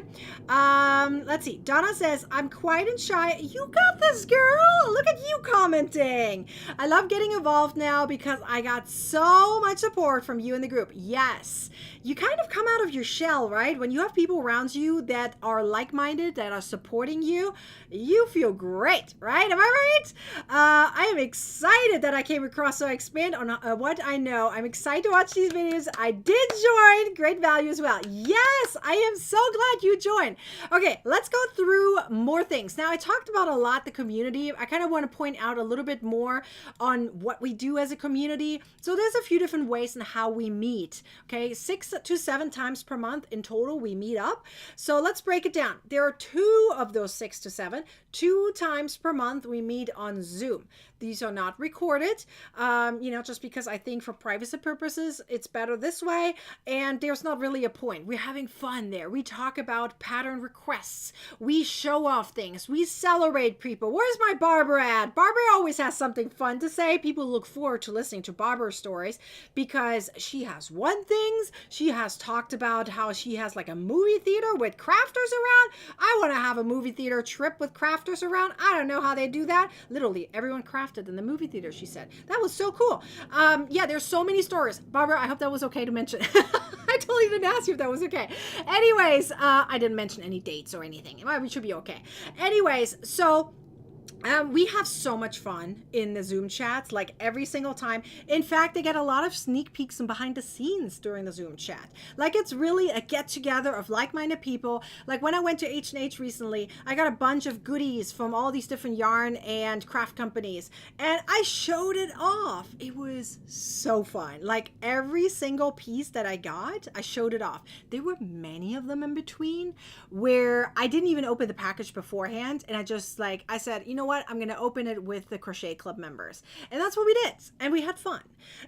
Let's see. Donna says, I'm quiet and shy. You got this, girl. Look at you commenting. I love getting involved now because I got so much support from you in the group. Yes. You kind of come out of your shell, right? When you have people around you that are like-minded, that are supporting you, you feel great, right? Am I right? I am excited that I came across, so I expand on what I know. I'm excited to watch these videos. I did join. Great value as well. Yes, I am so glad you joined. Okay, let's go through more things. Now, I talked about a lot the community. I kind of want to point out a little bit more on what we do as a community. So there's a few different ways in how we meet. Okay, 6 to 7 times per month in total we meet up. So let's break it down. There are 2 of those 6 to 7. 2 times per month we meet on Zoom. These are not recorded, just because I think for privacy purposes, it's better this way. And there's not really a point. We're having fun there. We talk about pattern requests. We show off things. We celebrate people. Where's my Barbara at? Barbara always has something fun to say. People look forward to listening to Barbara's stories because she has won things. She has talked about how she has like a movie theater with crafters around. I want to have a movie theater trip with crafters around. I don't know how they do that. Literally, everyone crafted in the movie theater, she said. That was so cool. Yeah, there's so many stories. Barbara, I hope that was okay to mention. I totally didn't ask you if that was okay. Anyways, I didn't mention any dates or anything. We should be okay. Anyways, so we have so much fun in the Zoom chats, like every single time. In fact, I get a lot of sneak peeks and behind the scenes during the Zoom chat. Like it's really a get together of like-minded people. Like when I went to H&H recently, I got a bunch of goodies from all these different yarn and craft companies, and I showed it off. It was so fun. Like every single piece that I got, I showed it off. There were many of them in between where I didn't even open the package beforehand, and I said, you know what? I'm going to open it with the Crochet Club members. And that's what we did. And we had fun.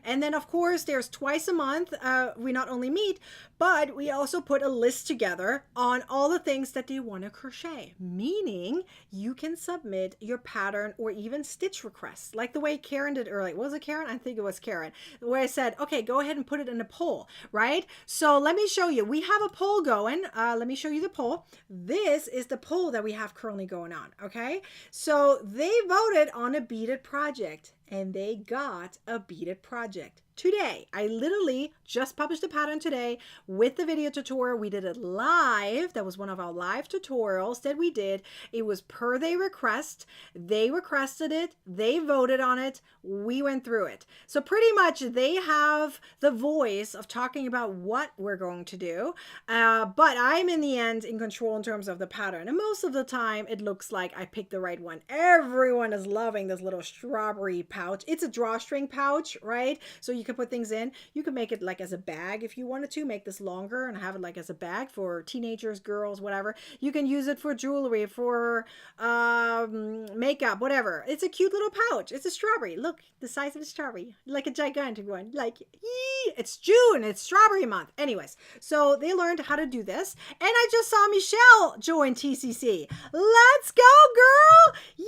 And then, of course, there's twice a month. We not only meet, but we also put a list together on all the things that they want to crochet. Meaning you can submit your pattern or even stitch requests. Like the way Karen did earlier. Was it Karen? I think it was Karen. Where I said, okay, go ahead and put it in a poll, right? So let me show you. We have a poll going. Let me show you the poll. This is the poll that we have currently going on. Okay. So they voted on a beaded project and they got a beaded project today. I literally just published a pattern today with the video tutorial. We did it live. That was one of our live tutorials that we did. It was per their request. They requested it. They voted on it. We went through it. So pretty much they have the voice of talking about what we're going to do. But I'm in the end in control in terms of the pattern. And most of the time it looks like I picked the right one. Everyone is loving this little strawberry pouch. It's a drawstring pouch, right? So you can put things in. You can make it like as a bag if you wanted to. Make this longer and have it like as a bag for teenagers, girls, whatever. You can use it for jewelry, for makeup, whatever. It's a cute little pouch. It's a strawberry. Look, the size of a strawberry. Like a gigantic one. Like, it's June. It's strawberry month. Anyways, so they learned how to do this. And I just saw Michelle join TCC. Let's go, girl. Yay!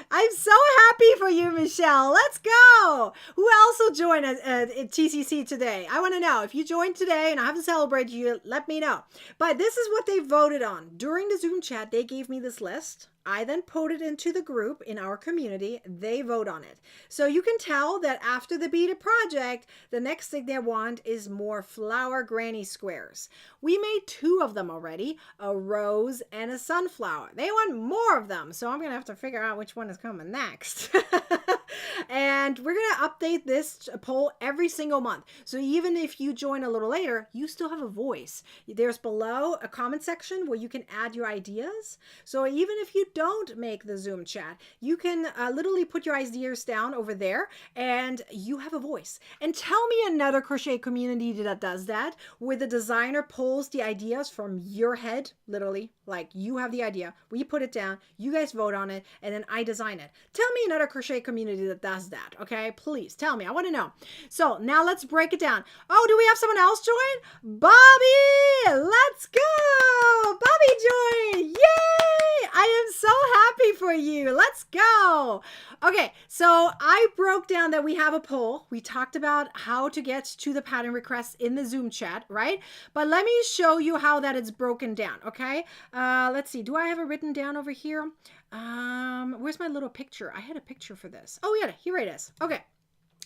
I'm so happy for you, Michelle. Let's go. Who else will join us at TCC today? I want to know. If you joined today and I have to celebrate you, let me know. But this is what they voted on. During the Zoom chat, they gave me this list. I then put it into the group in our community. They vote on it. So you can tell that after the beaded project, the next thing they want is more flower granny squares. We made 2 of them already, a rose and a sunflower. They want more of them. So I'm going to have to figure out which one is coming next. And we're going to update this poll every single month. So even if you join a little later, you still have a voice. There's below a comment section where you can add your ideas. So even if you don't make the Zoom chat, you can literally put your ideas down over there and you have a voice. And tell me another crochet community that does that, where the designer pulls the ideas from your head, literally, like you have the idea, we put it down, you guys vote on it, and then I design it. Tell me another crochet community community that does that. Okay, please tell me. I want to know. So now let's break it down. Oh, do we have someone else join? Bobby, let's go. Bobby joined. Yay! I am so happy for you. Let's go. Okay, so I broke down that we have a poll. We talked about how to get to the pattern requests in the Zoom chat, right? But let me show you how that is broken down, okay? Let's see. Do I have it written down over here? Where's my little picture? I had a picture for this. Oh, yeah, here it is. Okay.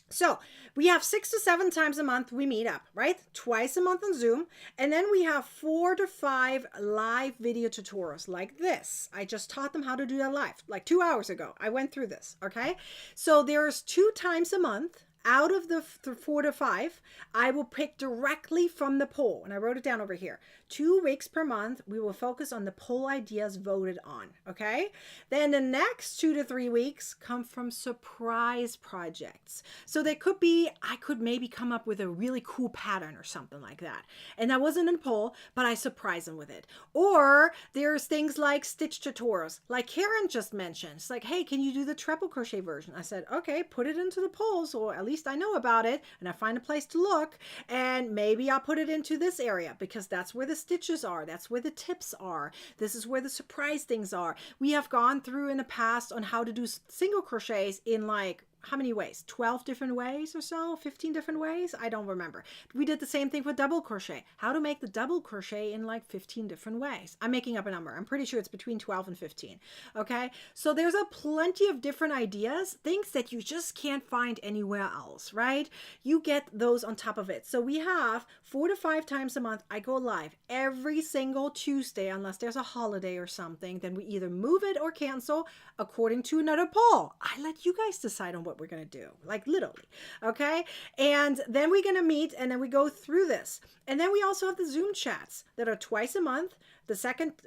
So we have 6 to 7 times a month we meet up, right? Twice a month on Zoom. And then we have 4 to 5 live video tutorials like this. I just taught them how to do that live, like 2 hours ago. I went through this, okay? So there's 2 times a month. Out of the 4 to 5, I will pick directly from the poll. And I wrote it down over here. 2 weeks per month, we will focus on the poll ideas voted on, okay? Then the next 2 to 3 weeks come from surprise projects. So they could be, I could maybe come up with a really cool pattern or something like that. And that wasn't in poll, but I surprise them with it. Or there's things like stitch tutorials, like Karen just mentioned. It's like, hey, can you do the treble crochet version? I said, okay, put it into the poll, so at least I know about it and I find a place to look, and maybe I'll put it into this area because that's where the stitches are. That's where the tips are. This is where the surprise things are. We have gone through in the past on how to do single crochets in like, how many ways? 12 different ways or so? 15 different ways? I don't remember. We did the same thing for double crochet. How to make the double crochet in like 15 different ways. I'm making up a number. I'm pretty sure it's between 12 and 15. Okay. So there's a plenty of different ideas, things that you just can't find anywhere else, right? You get those on top of it. So we have 4 to 5 times a month. I go live every single Tuesday, unless there's a holiday or something. Then we either move it or cancel according to another poll. I let you guys decide on what we're going to do, like literally. Okay. And then we're going to meet and then we go through this. And then we also have the Zoom chats that are twice a month. The second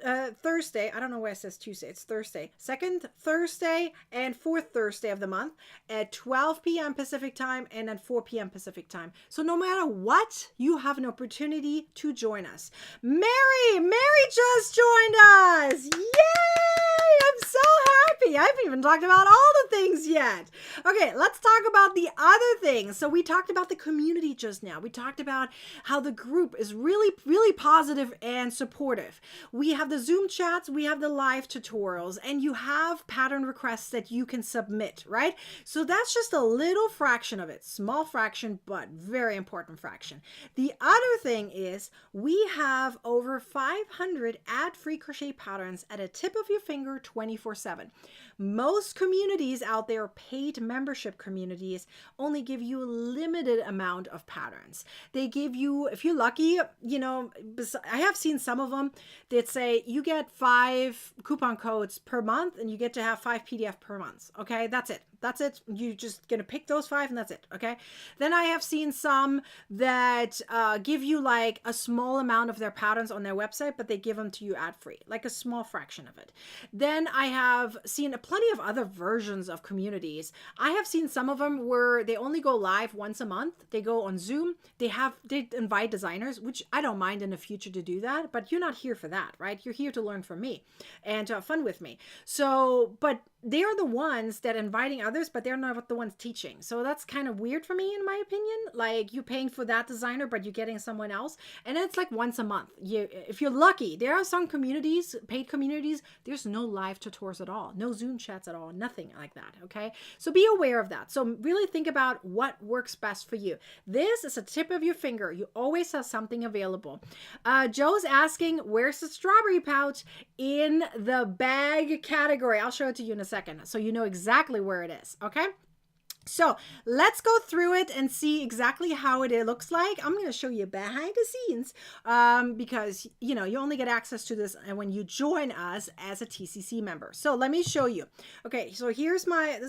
Thursday, I don't know why it says Tuesday, it's Thursday. Second Thursday and fourth Thursday of the month at 12 p.m. Pacific time and at 4 p.m. Pacific time. So no matter what, you have an opportunity to join us. Mary just joined us. Yay! I'm so happy. I haven't even talked about all the things yet. Okay, let's talk about the other things. So we talked about the community just now. We talked about how the group is really, really positive and supportive. We have the Zoom chats, we have the live tutorials, and you have pattern requests that you can submit, right? So that's just a little fraction of it. Small fraction, but very important fraction. The other thing is we have over 500 ad-free crochet patterns at a tip of your finger 24/7. Most communities out there, paid membership communities, only give you a limited amount of patterns. They give you, if you're lucky, you know, I have seen some of them that say you get 5 coupon codes per month and you get to have 5 PDF per month. Okay, that's it. That's it. You're just going to pick those 5 and that's it. Okay. Then I have seen some that give you like a small amount of their patterns on their website, but they give them to you ad free, like a small fraction of it. Then I have seen plenty of other versions of communities. I have seen some of them where they only go live once a month. They go on Zoom. They invite designers, which I don't mind in the future to do that, but you're not here for that, right? You're here to learn from me and to have fun with me. So, but they are the ones that inviting others, but they're not the ones teaching. So that's kind of weird for me, in my opinion. Like you're paying for that designer, but you're getting someone else. And it's like once a month. If you're lucky, there are some communities, paid communities, there's no live tutorials at all, no Zoom chats at all, nothing like that. Okay. So be aware of that. So really think about what works best for you. This is a tip of your finger. You always have something available. Joe's asking, where's the strawberry pouch in the bag category? I'll show it to you in a second, so you know exactly where it is. Okay. So let's go through it and see exactly how it looks like. I'm going to show you behind the scenes because, you know, you only get access to this when you join us as a TCC member. So let me show you. Okay, so this is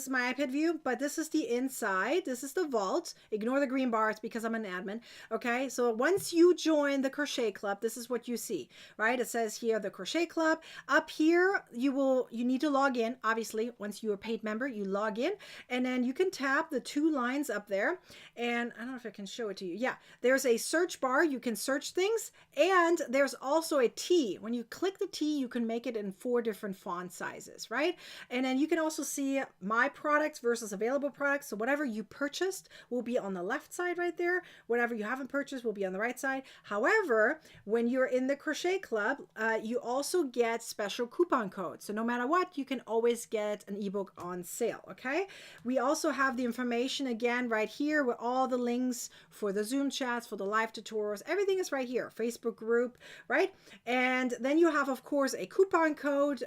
my iPad view, but this is the inside. This is the vault. Ignore the green bars because I'm an admin. Okay, so once you join the Crochet Club, this is what you see, right? It says here the Crochet Club. Up here, you need to log in. Obviously, once you're a paid member, you log in, and then you can tell tap the two lines up there, and I don't know if I can show it to you. Yeah, there's a search bar. You can search things, and there's also a T. When you click the T, you can make it in 4 different font sizes, right? And then you can also see my products versus available products. So whatever you purchased will be on the left side right there. Whatever you haven't purchased will be on the right side. However, when you're in the Crochet Club, you also get special coupon codes. So no matter what, you can always get an ebook on sale, okay? We also have the information again right here with all the links for the Zoom chats, for the live tutorials. Everything is right here. Facebook group, right? And then you have, of course, a coupon code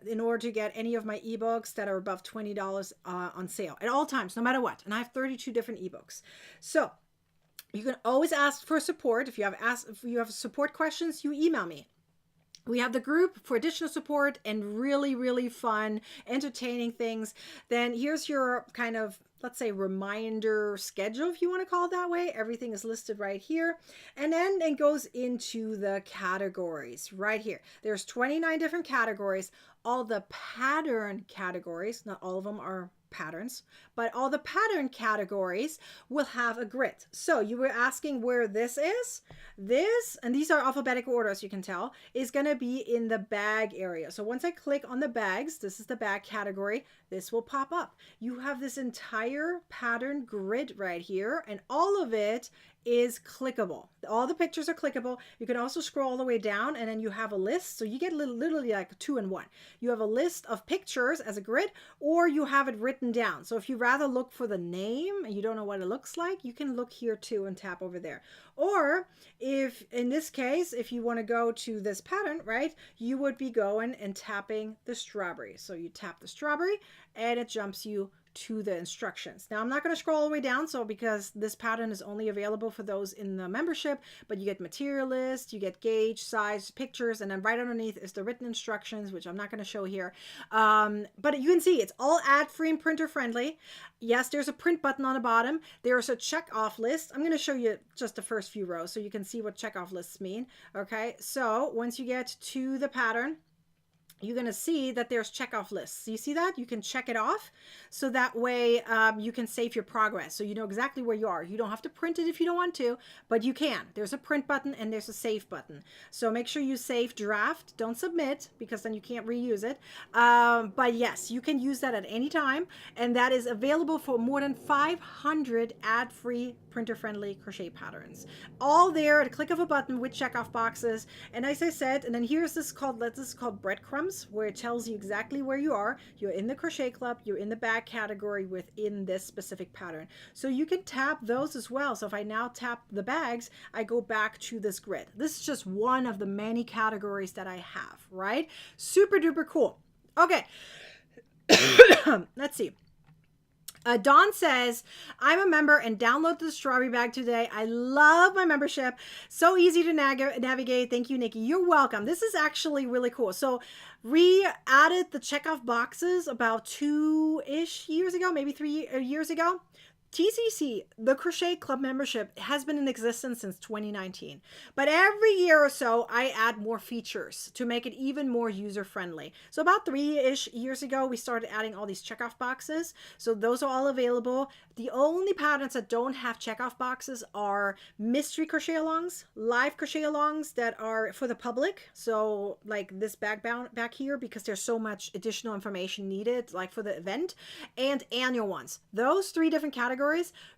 in order to get any of my ebooks that are above $20 on sale at all times, no matter what. And I have 32 different ebooks. So you can always ask for support. If you have support questions, you email me. We have the group for additional support and really, really fun, entertaining things. Then here's your kind of, let's say, reminder schedule, if you want to call it that way. Everything is listed right here. And then it goes into the categories right here. There's 29 different categories. All the pattern categories, not all of them are patterns, but all the pattern categories will have a grid. So you were asking where this is. This, and these are alphabetical order, as you can tell, is going to be in the bag area. So once I click on the bags, this is the bag category, this will pop up. You have this entire pattern grid right here, and all of it is clickable. All the pictures are clickable. You can also scroll all the way down, and then you have a list. So you get literally like 2 in 1. You have a list of pictures as a grid, or you have it written down. So if you rather look for the name and you don't know what it looks like, you can look here too and tap over there. Or if in this case, if you want to go to this pattern, right, you would be going and tapping the strawberry. So you tap the strawberry and it jumps you to the instructions. Now I'm not going to scroll all the way down, so because this pattern is only available for those in the membership, but you get material list, you get gauge, size, pictures, and then right underneath is the written instructions, which I'm not going to show here. But you can see it's all ad-free and printer friendly. Yes, there's a print button on the bottom. There's a check off list. I'm going to show you just the first few rows so you can see what check off lists mean. Okay, so once you get to the pattern, you're going to see that there's checkoff lists. You see that? You can check it off. So that way you can save your progress. So you know exactly where you are. You don't have to print it if you don't want to, but you can. There's a print button and there's a save button. So make sure you save draft. Don't submit because then you can't reuse it. But yes, you can use that at any time. And that is available for more than 500 ad-free printer-friendly crochet patterns. All there at a click of a button with checkoff boxes. And as I said, and then here's this is called breadcrumbs, where it tells you exactly where you are. You're in the Crochet Club, you're in the bag category within this specific pattern. So you can tap those as well. So if I now tap the bags, I go back to this grid. This is just one of the many categories that I have, right? Super duper cool. Okay. Let's see. Dawn says, I'm a member and downloaded the strawberry bag today. I love my membership. So easy to navigate. Thank you, Nicki. You're welcome. This is actually really cool. So we added the checkoff boxes about 2-ish years ago, maybe 3 years ago. TCC, the Crochet Club membership, has been in existence since 2019. But every year or so, I add more features to make it even more user-friendly. So about 3-ish years ago, we started adding all these checkoff boxes. So those are all available. The only patterns that don't have checkoff boxes are mystery crochet alongs, live crochet alongs that are for the public. So like this bag back here, because there's so much additional information needed, like for the event, and annual ones. Those 3 different categories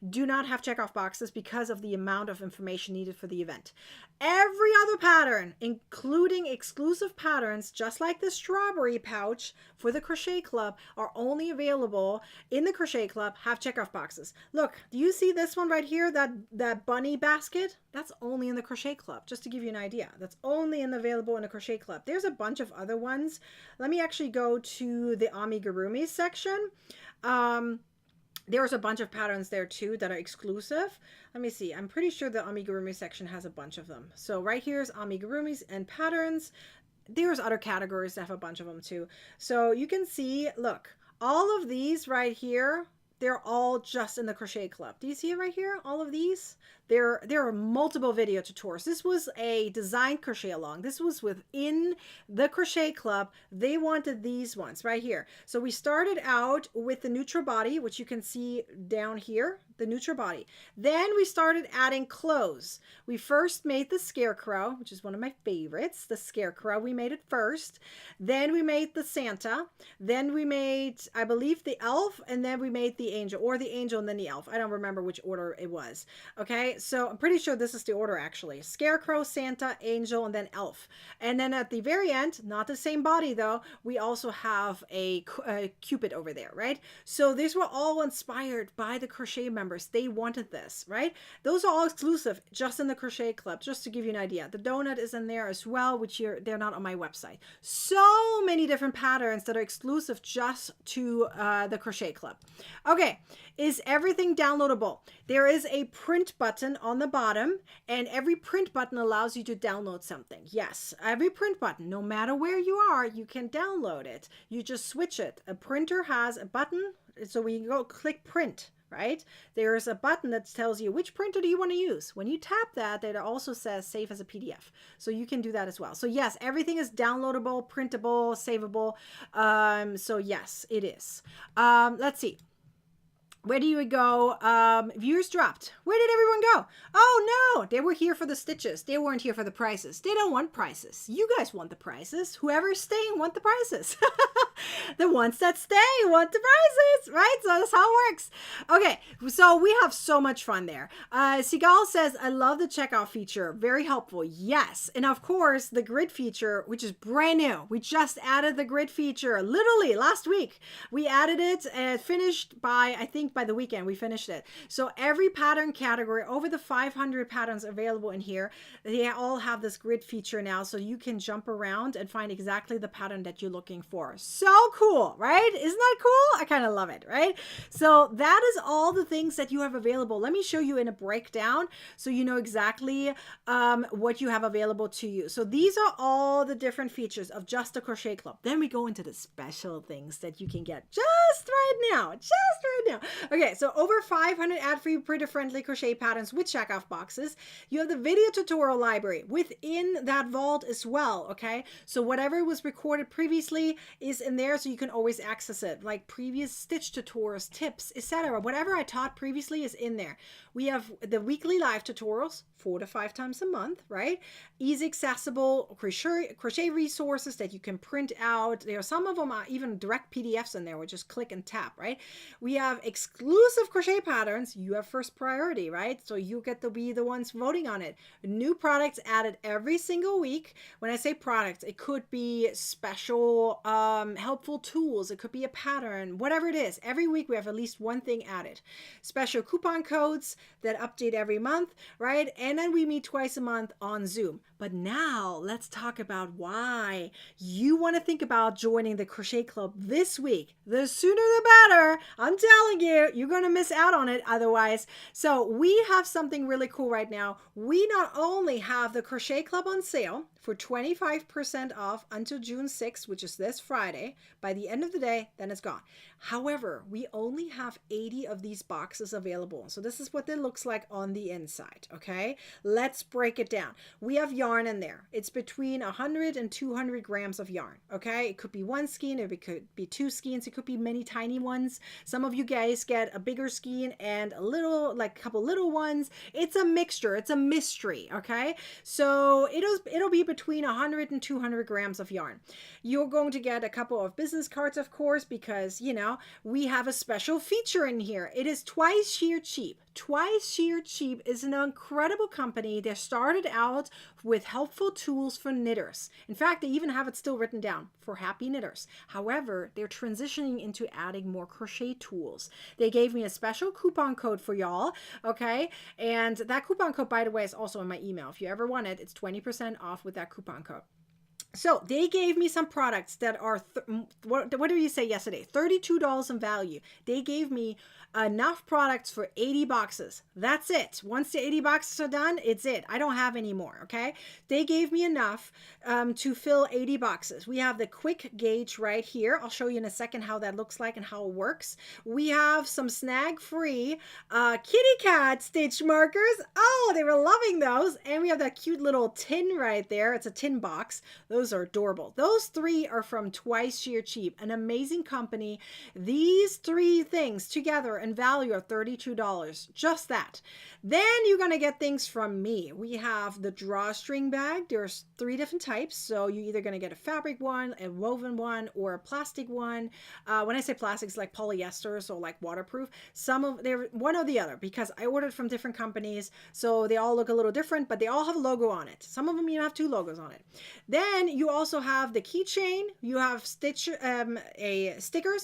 do not have checkoff boxes because of the amount of information needed for the event. Every other pattern, including exclusive patterns, just like the strawberry pouch for the Crochet Club, are only available in the Crochet Club, have checkoff boxes. Look, do you see this one right here, that bunny basket? That's only in the Crochet Club, just to give you an idea. That's only available in the Crochet Club. There's a bunch of other ones. Let me actually go to the amigurumi section. There's a bunch of patterns there too that are exclusive. Let me see. I'm pretty sure the amigurumi section has a bunch of them. So right here's amigurumis and patterns. There's other categories that have a bunch of them too. So you can see, look, all of these right here they're all just in the Crochet Club. Do you see it right here? All of these? There are multiple video tutorials. This was a design crochet along. This was within the Crochet Club. They wanted these ones right here. So we started out with the neutral body, which you can see down here, the neutral body. Then we started adding clothes. We first made the scarecrow, which is one of my favorites. The scarecrow, we made it first. Then we made the Santa. Then we made, I believe, the elf, and then we made the angel, or the angel and then the elf. I don't remember which order it was. Okay, so I'm pretty sure this is the order actually. Scarecrow, Santa, angel, and then elf. And then at the very end, not the same body though, we also have a Cupid over there, right? So these were all inspired by the crochet members. They wanted this, right? Those are all exclusive just in the Crochet Club, just to give you an idea. The donut is in there as well, which they're not on my website. So many different patterns that are exclusive just to the Crochet Club. Okay, is everything downloadable? There is a print button on the bottom, and every print button allows you to download something. Yes, every print button, no matter where you are, you can download it. You just switch it. A printer has a button, so when you go click print, right? There's a button that tells you which printer do you want to use. When you tap that, it also says save as a PDF. So you can do that as well. So yes, everything is downloadable, printable, savable. So yes, it is. Let's see. Where do you go? Viewers dropped. Where did everyone go? Oh no, they were here for the stitches. They weren't here for the prices. They don't want prices. You guys want the prices. Whoever's staying want the prices. The ones that stay want the prices, right? So that's how it works. Okay, so we have so much fun there. Sigal says, I love the checkout feature. Very helpful. Yes. And of course, the grid feature, which is brand new. We just added the grid feature literally last week. We added it and finished by, I think, by the weekend we finished it. So every pattern category, over the 500 patterns available in here, they all have this grid feature now, so you can jump around and find exactly the pattern that you're looking for. So cool, right? Isn't that cool? I kind of love it, right? So that is all the things that you have available. Let me show you in a breakdown so you know exactly what you have available to you. So these are all the different features of just the Crochet Club. Then we go into the special things that you can get just right now. Okay, so over 500 ad-free, printer-friendly crochet patterns with checkoff boxes. You have the video tutorial library within that vault as well, okay? So whatever was recorded previously is in there, so you can always access it, like previous stitch tutorials, tips, etc. Whatever I taught previously is in there. We have the weekly live tutorials, 4 to 5 times a month, right? Easy accessible crochet resources that you can print out. There are some of them are even direct PDFs in there, which just click and tap, right? We have exclusive crochet patterns. You have first priority, right? So you get to be the ones voting on it. New products added every single week. When I say products, it could be special helpful tools. It could be a pattern, whatever it is. Every week we have at least one thing added. Special coupon codes that update every month, right? And then we meet twice a month on Zoom. But now let's talk about why you want to think about joining the Crochet Club this week. The sooner the better. I'm telling you, you're going to miss out on it otherwise. So we have something really cool right now. We not only have the Crochet Club on sale for 25% off until June 6th, which is this Friday. By the end of the day, then it's gone. However, we only have 80 of these boxes available. So this is what it looks like on the inside, okay? Let's break it down. We have yarn in there. It's between 100 and 200 grams of yarn, okay? It could be one skein, it could be 2 skeins, it could be many tiny ones. Some of you guys get a bigger skein and a little, like a couple little ones. It's a mixture, it's a mystery, okay? So it'll be between 100 and 200 grams of yarn. You're going to get a couple of business cards, of course, because, you know, we have a special feature in here. It is Twice Sheer Cheap. Twice Sheer Cheap is an incredible company. They started out with helpful tools for knitters. In fact, they even have it still written down for happy knitters. However, they're transitioning into adding more crochet tools. They gave me a special coupon code for y'all, okay? And that coupon code, by the way, is also in my email. If you ever want it, it's 20% off with that coupon code. So they gave me some products that are, what did you say yesterday? $32 in value. They gave me enough products for 80 boxes. That's it. Once the 80 boxes are done, it's it. I don't have any more, okay? They gave me enough to fill 80 boxes. We have the quick gauge right here. I'll show you in a second how that looks like and how it works. We have some snag-free kitty cat stitch markers. Oh, they were loving those. And we have that cute little tin right there. It's a tin box. Those are adorable. Those three are from Twice Sheer Cheap, an amazing company. These three things together in value are $32. Just that. Then you're going to get things from me. We have the drawstring bag. There's 3 different types. So you're either going to get a fabric one, a woven one, or a plastic one. When I say plastic, it's like polyester, so like waterproof. They're one or the other because I ordered from different companies. So they all look a little different, but they all have a logo on it. Some of them even have 2 logos on it. Then you also have the keychain. You have stickers,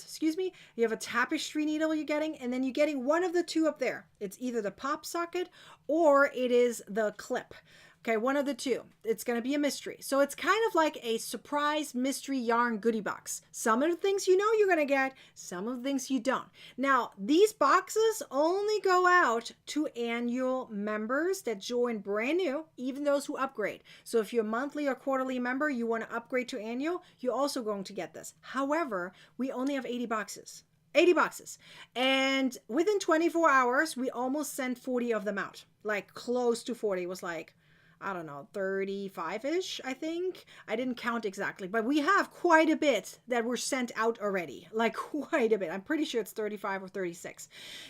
excuse me. You have a tapestry needle you're getting, and then you're getting one of the 2 up there. It's either the pop socket or it is the clip. Okay, one of the 2. It's going to be a mystery. So it's kind of like a surprise mystery yarn goodie box. Some of the things you know you're going to get, some of the things you don't. Now, these boxes only go out to annual members that join brand new, even those who upgrade. So if you're a monthly or quarterly member, you want to upgrade to annual, you're also going to get this. However, we only have 80 boxes. 80 boxes. And within 24 hours, we almost sent 40 of them out. Like close to 40. It was like, I don't know, 35-ish, I think. I didn't count exactly, but we have quite a bit that were sent out already. Like quite a bit. I'm pretty sure it's 35 or 36.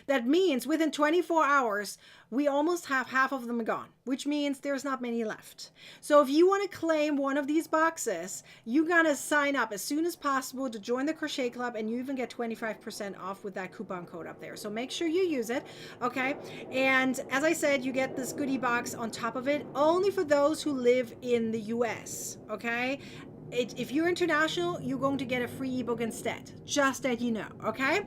That means within 24 hours, we almost have half of them gone, which means there's not many left. So if you want to claim one of these boxes, you got to sign up as soon as possible to join the Crochet Club, and you even get 25% off with that coupon code up there. So make sure you use it, okay? And as I said, you get this goodie box on top of it, only for those who live in the US, okay? If you're international, you're going to get a free ebook instead, just that you know, okay?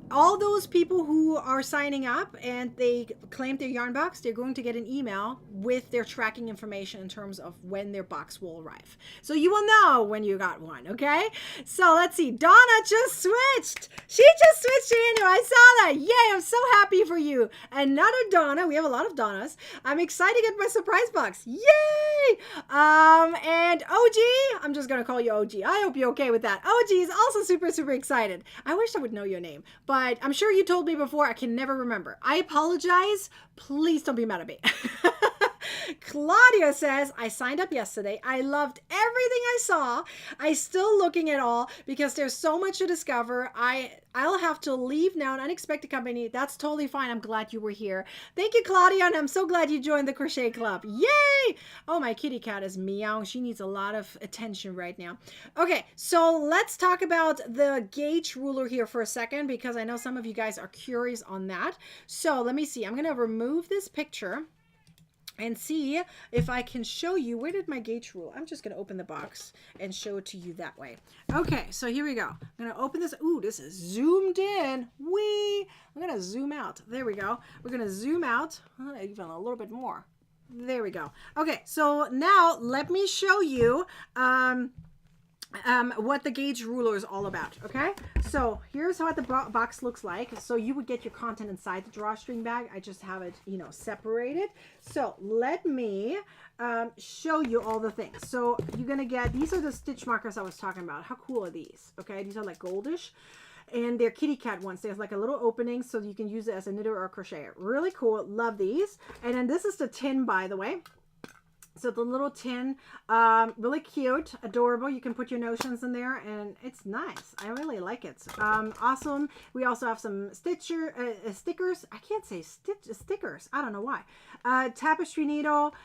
All those people who are signing up and they claim their yarn box, they're going to get an email with their tracking information in terms of when their box will arrive. So you will know when you got one, okay? So let's see. Donna just switched. She just switched to Andrew. I saw that. Yay, I'm so happy for you. Another Donna. We have a lot of Donnas. I'm excited to get my surprise box. Yay! And OG, I'm just going to call you OG. I hope you're okay with that. OG is also super, super excited. I wish I would know your name, but I'm sure you told me before. I can never remember. I apologize. Please don't be mad at me. Claudia says, I signed up yesterday. I loved everything I saw. I still looking at all because there's so much to discover. I'll have to leave now, an unexpected company. That's totally fine. I'm glad you were here. Thank you, Claudia, and I'm so glad you joined the Crochet Club. Yay! Oh, my kitty cat is meowing. She needs a lot of attention right now. Okay, so let's talk about the gauge ruler here for a second because I know some of you guys are curious on that. So let me see. I'm going to remove this picture and see if I can show you. Where did my gauge rule? I'm just going to open the box and show it to you that way. Okay, so here we go. I'm going to open this. Ooh, this is zoomed in. I'm going to zoom out. There we go. We're going to zoom out even a little bit more. There we go. Okay, so now let me show you what the gauge ruler is all about. Okay, so here's how the box looks like. So you would get your content inside the drawstring bag. I just have it, separated. So let me show you all the things. So you're gonna get, these are the stitch markers I was talking about. How cool are these? Okay, these are like goldish, and they're kitty cat ones. There's like a little opening so you can use it as a knitter or a crocheter. Really cool. Love these. And then this is the tin, by the way. So the little tin, really cute, adorable. You can put your notions in there, and it's nice. I really like it. Awesome. We also have some stickers. I can't say stickers. I don't know why. Tapestry needle.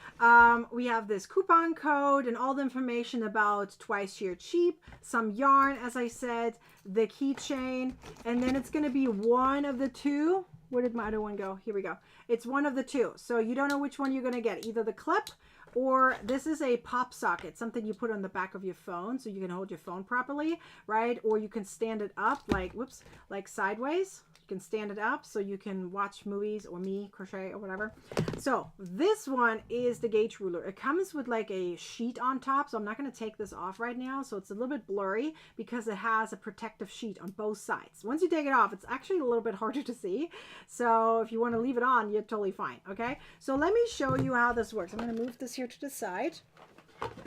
We have this coupon code and all the information about Twice Sheer Cheap. Some yarn, as I said. The keychain, and then it's going to be one of the 2. Where did my other one go? Here we go. It's one of the 2. So you don't know which one you're going to get. Either the clip, or this is a pop socket, something you put on the back of your phone so you can hold your phone properly, right? Or you can stand it up like, whoops, like sideways. You can stand it up so you can watch movies or me crochet or whatever. So this one is the gauge ruler. It comes with like a sheet on top, so I'm not going to take this off right now, so it's a little bit blurry because it has a protective sheet on both sides. Once you take it off, it's actually a little bit harder to see, so if you want to leave it on, you're totally fine. Okay, so let me show you how this works. I'm going to move this here to the side.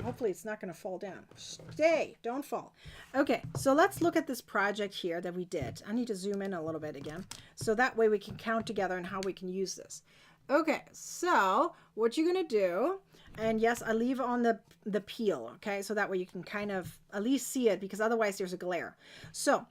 Hopefully it's not going to fall down. Stay, don't fall. Okay, so let's look at this project here that we did. I need to zoom in a little bit again, so that way we can count together and how we can use this. Okay, so what you're going to do, and yes, I leave on the peel, okay, so that way you can kind of at least see it, because otherwise there's a glare. So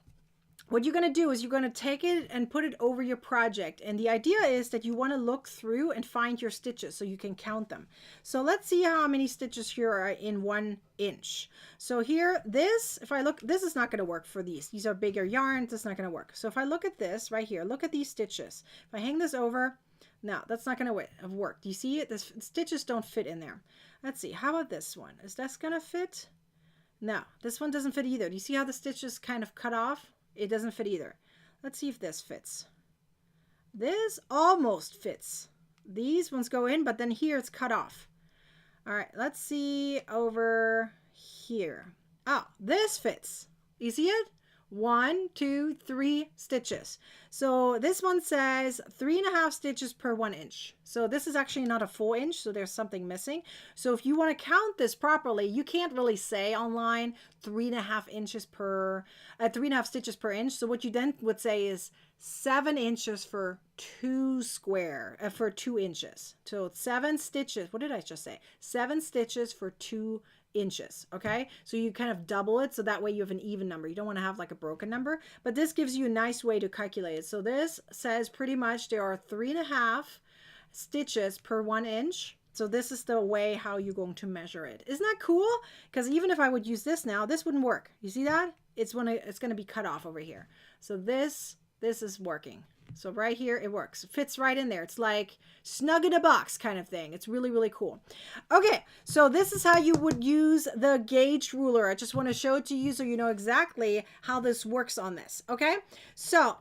what you're going to do is you're going to take it and put it over your project. And the idea is that you want to look through and find your stitches so you can count them. So let's see how many stitches here are in 1 inch. So here, this, if I look, this is not going to work for these. These are bigger yarns. It's not going to work. So if I look at this right here, look at these stitches. If I hang this over, no, that's not going to work. Do you see it? The stitches don't fit in there. Let's see. How about this one? Is this going to fit? No, this one doesn't fit either. Do you see how the stitches kind of cut off? It doesn't fit either. Let's see if this fits. This almost fits. These ones go in, but then here it's cut off. All right, let's see over here. Oh, this fits. You see it? 1, 2, 3 stitches. So this one says 3.5 stitches per 1 inch. So this is actually not a full inch, so there's something missing. So if you want to count this properly, you can't really say online 3.5 inches per 3.5 stitches per inch. So what you then would say is 7 inches for 2 inches. So 7 stitches. What did I just say? 7 stitches for 2 inches. Okay, so you kind of double it, so that way you have an even number. You don't want to have like a broken number, but this gives you a nice way to calculate it. So this says pretty much there are 3.5 stitches per 1 inch. So this is the way how you're going to measure it. Isn't that cool? Because even if I would use this now, this wouldn't work. You see that? It's going to be cut off over here. So this is working. So right here, it works. It fits right in there. It's like snug in a box kind of thing. It's really, really cool. Okay, so this is how you would use the gauge ruler. I just want to show it to you so you know exactly how this works on this. Okay, so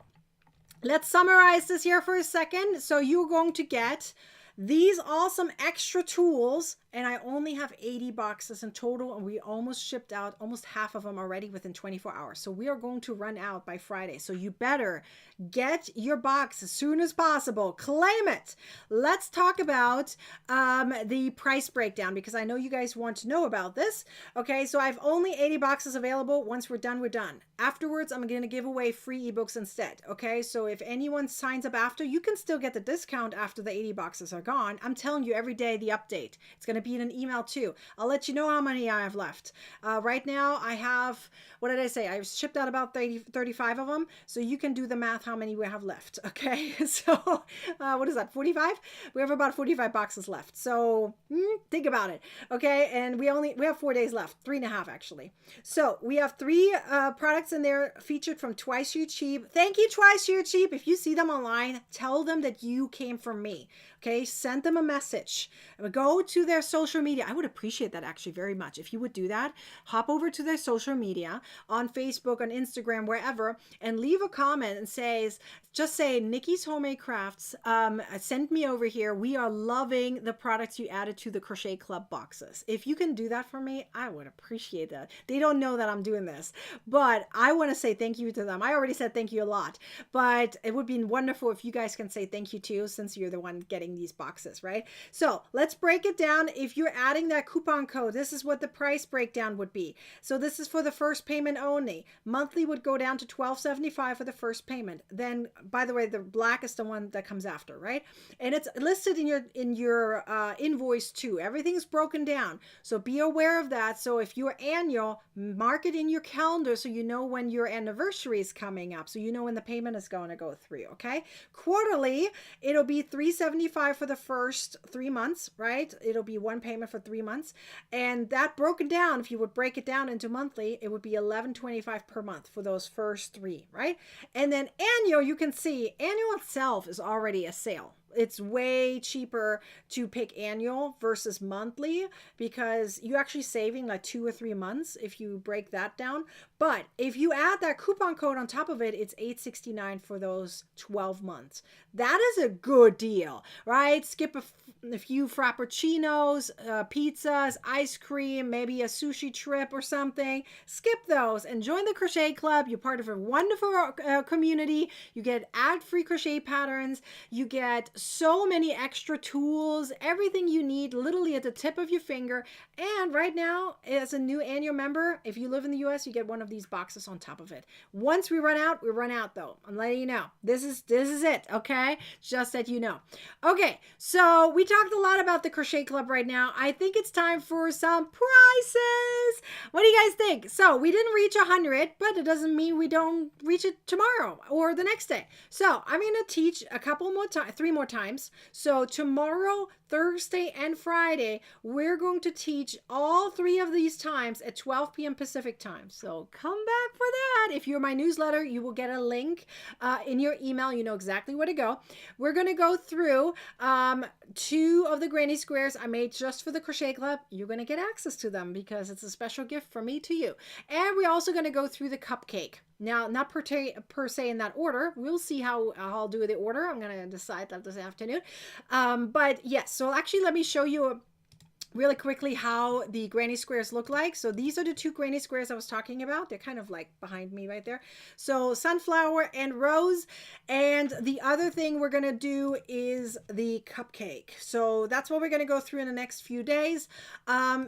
let's summarize this here for a second. So you're going to get these awesome extra tools, and I only have 80 boxes in total, and we almost shipped out almost half of them already within 24 hours. So we are going to run out by Friday. So you better get your box as soon as possible. Claim it. Let's talk about the price breakdown, because I know you guys want to know about this. Okay, so I have only 80 boxes available. Once we're done, we're done. Afterwards, I'm going to give away free ebooks instead. Okay, so if anyone signs up after, you can still get the discount after the 80 boxes are gone. I'm telling you every day the update. It's going to be in an email too. I'll let you know how many I have left. Right now I have, what did I say? I've shipped out about 35 of them. So you can do the math how many we have left. Okay. So what is that? 45? We have about 45 boxes left. So think about it. Okay. And we have 4 days left, 3.5 actually. So we have 3 products in there featured from Twice You Cheap. Thank you, Twice You Cheap. If you see them online, tell them that you came from me. Okay, send them a message. Go to their social media. I would appreciate that actually very much. If you would do that, hop over to their social media on Facebook, on Instagram, wherever, and leave a comment and just say Nicki's Homemade Crafts sent me over here. We are loving the products you added to the Crochet Club boxes. If you can do that for me, I would appreciate that. They don't know that I'm doing this, but I want to say thank you to them. I already said thank you a lot, but it would be wonderful if you guys can say thank you too, since you're the one getting these boxes, right? So let's break it down. If you're adding that coupon code, this is what the price breakdown would be. So this is for the first payment only. Monthly would go down to $12.75 for the first payment. Then, by the way, the black is the one that comes after, right? And it's listed in your invoice too. Everything's broken down. So be aware of that. So if you're annual, mark it in your calendar so you know when your anniversary is coming up. So you know when the payment is going to go through, okay? Quarterly, it'll be $3.75 for the first 3 months, right? It'll be one payment for 3 months. And that broken down, if you would break it down into monthly, it would be $11.25 per month for those first 3, right? And then annual, you can see annual itself is already a sale. it's way cheaper to pick annual versus monthly, because you're actually saving like 2 or 3 months if you break that down. But if you add that coupon code on top of it, it's $8.69 for those 12 months. That is a good deal, right? Skip a few frappuccinos, pizzas, ice cream, maybe a sushi trip or something. Skip those and join the Crochet Club. You're part of a wonderful community. You get ad-free crochet patterns. You get so many extra tools, everything you need literally at the tip of your finger. And right now, as a new annual member, if you live in the US, you get one of these boxes on top of it. Once we run out though. I'm letting you know. This is it, okay? Just that you know. Okay, so we talked a lot about the Crochet Club right now. I think it's time for some prizes. What do you guys think? So we didn't reach 100, but it doesn't mean we don't reach it tomorrow or the next day. So I'm going to teach a couple more times, 3 more times. So tomorrow, Thursday, and Friday, we're going to teach all 3 of these times at 12 p.m. Pacific time. So come back for that. If you're my newsletter, you will get a link in your email. You know exactly where to go. We're going to go through 2 of the granny squares I made just for the Crochet Club. You're going to get access to them because it's a special gift from me to you. And we're also going to go through the cupcake. Now, not per se in that order. We'll see how I'll do the order. I'm going to decide that this afternoon. But yes, so actually let me show you really quickly how the granny squares look like. So these are the 2 granny squares I was talking about. They're kind of like behind me right there. So sunflower and rose. And the other thing we're going to do is the cupcake. So that's what we're going to go through in the next few days.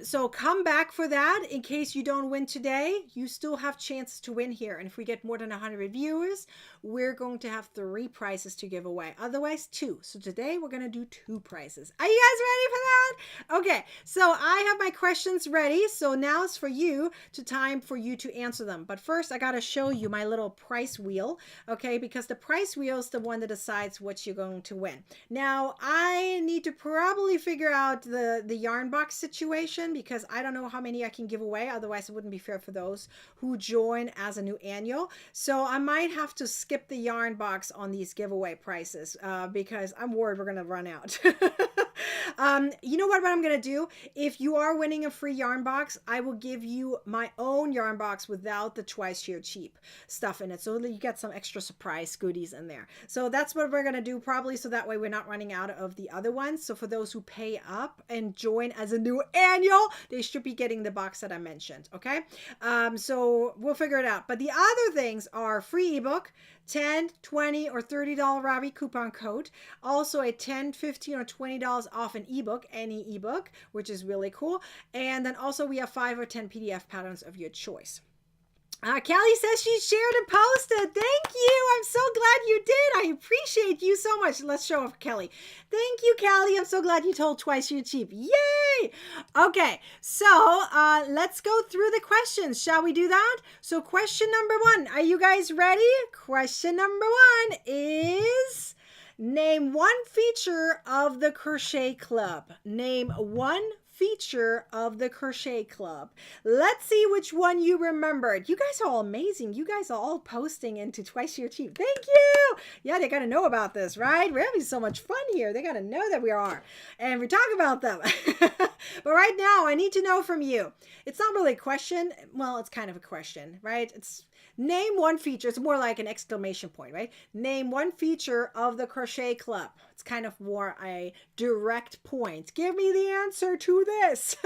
So come back for that. In case you don't win today, you still have chances to win here. And if we get more than 100 viewers, we're going to have 3 prizes to give away. Otherwise 2. So today we're going to do 2 prizes. Are you guys ready for that? Okay. So I have my questions ready. So now it's for you time for you to answer them. But first I got to show you my little price wheel. Okay. Because the price wheel is the one that decides what you're going to win. Now I need to probably figure out the yarn box situation because I don't know how many I can give away. Otherwise it wouldn't be fair for those who join as a new annual. So I might have to skip the yarn box on these giveaway prices because I'm worried we're going to run out. You know what I'm going to do? If you are winning a free yarn box, I will give you my own yarn box without the twice sheer cheap stuff in it. So you get some extra surprise goodies in there. So that's what we're going to do probably. So that way we're not running out of the other ones. So for those who pay up and join as a new annual, they should be getting the box that I mentioned. Okay. So we'll figure it out. But the other things are free ebook, $10, $20, or $30 Ravi coupon code. Also a $10, $15, or $20 off an ebook, any ebook, which is really cool. And then also we have 5 or 10 PDF patterns of your choice. Kelly says she shared and posted. Thank you. I'm so glad you did. I appreciate you so much. Let's show off Kelly. Thank you, Kelly. I'm so glad you told twice you're cheap. Yay! Okay, so let's go through the questions. Shall we do that? So question number 1. Are you guys ready? Question number 1 is... Name 1 feature of the Crochet Club. Name 1 feature of the Crochet Club. Let's see which one you remembered. You guys are all amazing. You guys are all posting into Twice Your Cheap. Thank you. Yeah, they got to know about this, right? We're having so much fun here. They got to know that we are. And we talk about them. But right now, I need to know from you. It's not really a question. Well, it's kind of a question, right? It's name 1 feature. It's more like an exclamation point, right? Name 1 feature of the Crochet Club. It's kind of more a direct point. Give me the answer to this.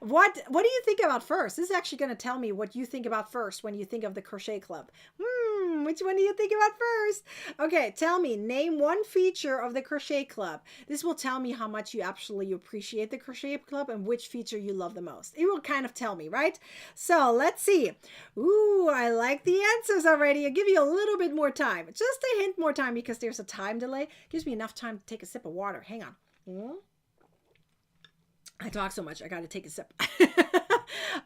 What do you think about first? This is actually going to tell me what you think about first when you think of the Crochet Club. Which one do you think about first? Okay, tell me. Name 1 feature of the Crochet Club. This will tell me how much you actually appreciate the Crochet Club and which feature you love the most. It will kind of tell me, right? So let's see. Ooh, I like the answers already. I'll give you a little bit more time. Just a hint more time because there's a time delay. Gives me enough time to take a sip of water. Hang on. I talk so much. I got to take a sip.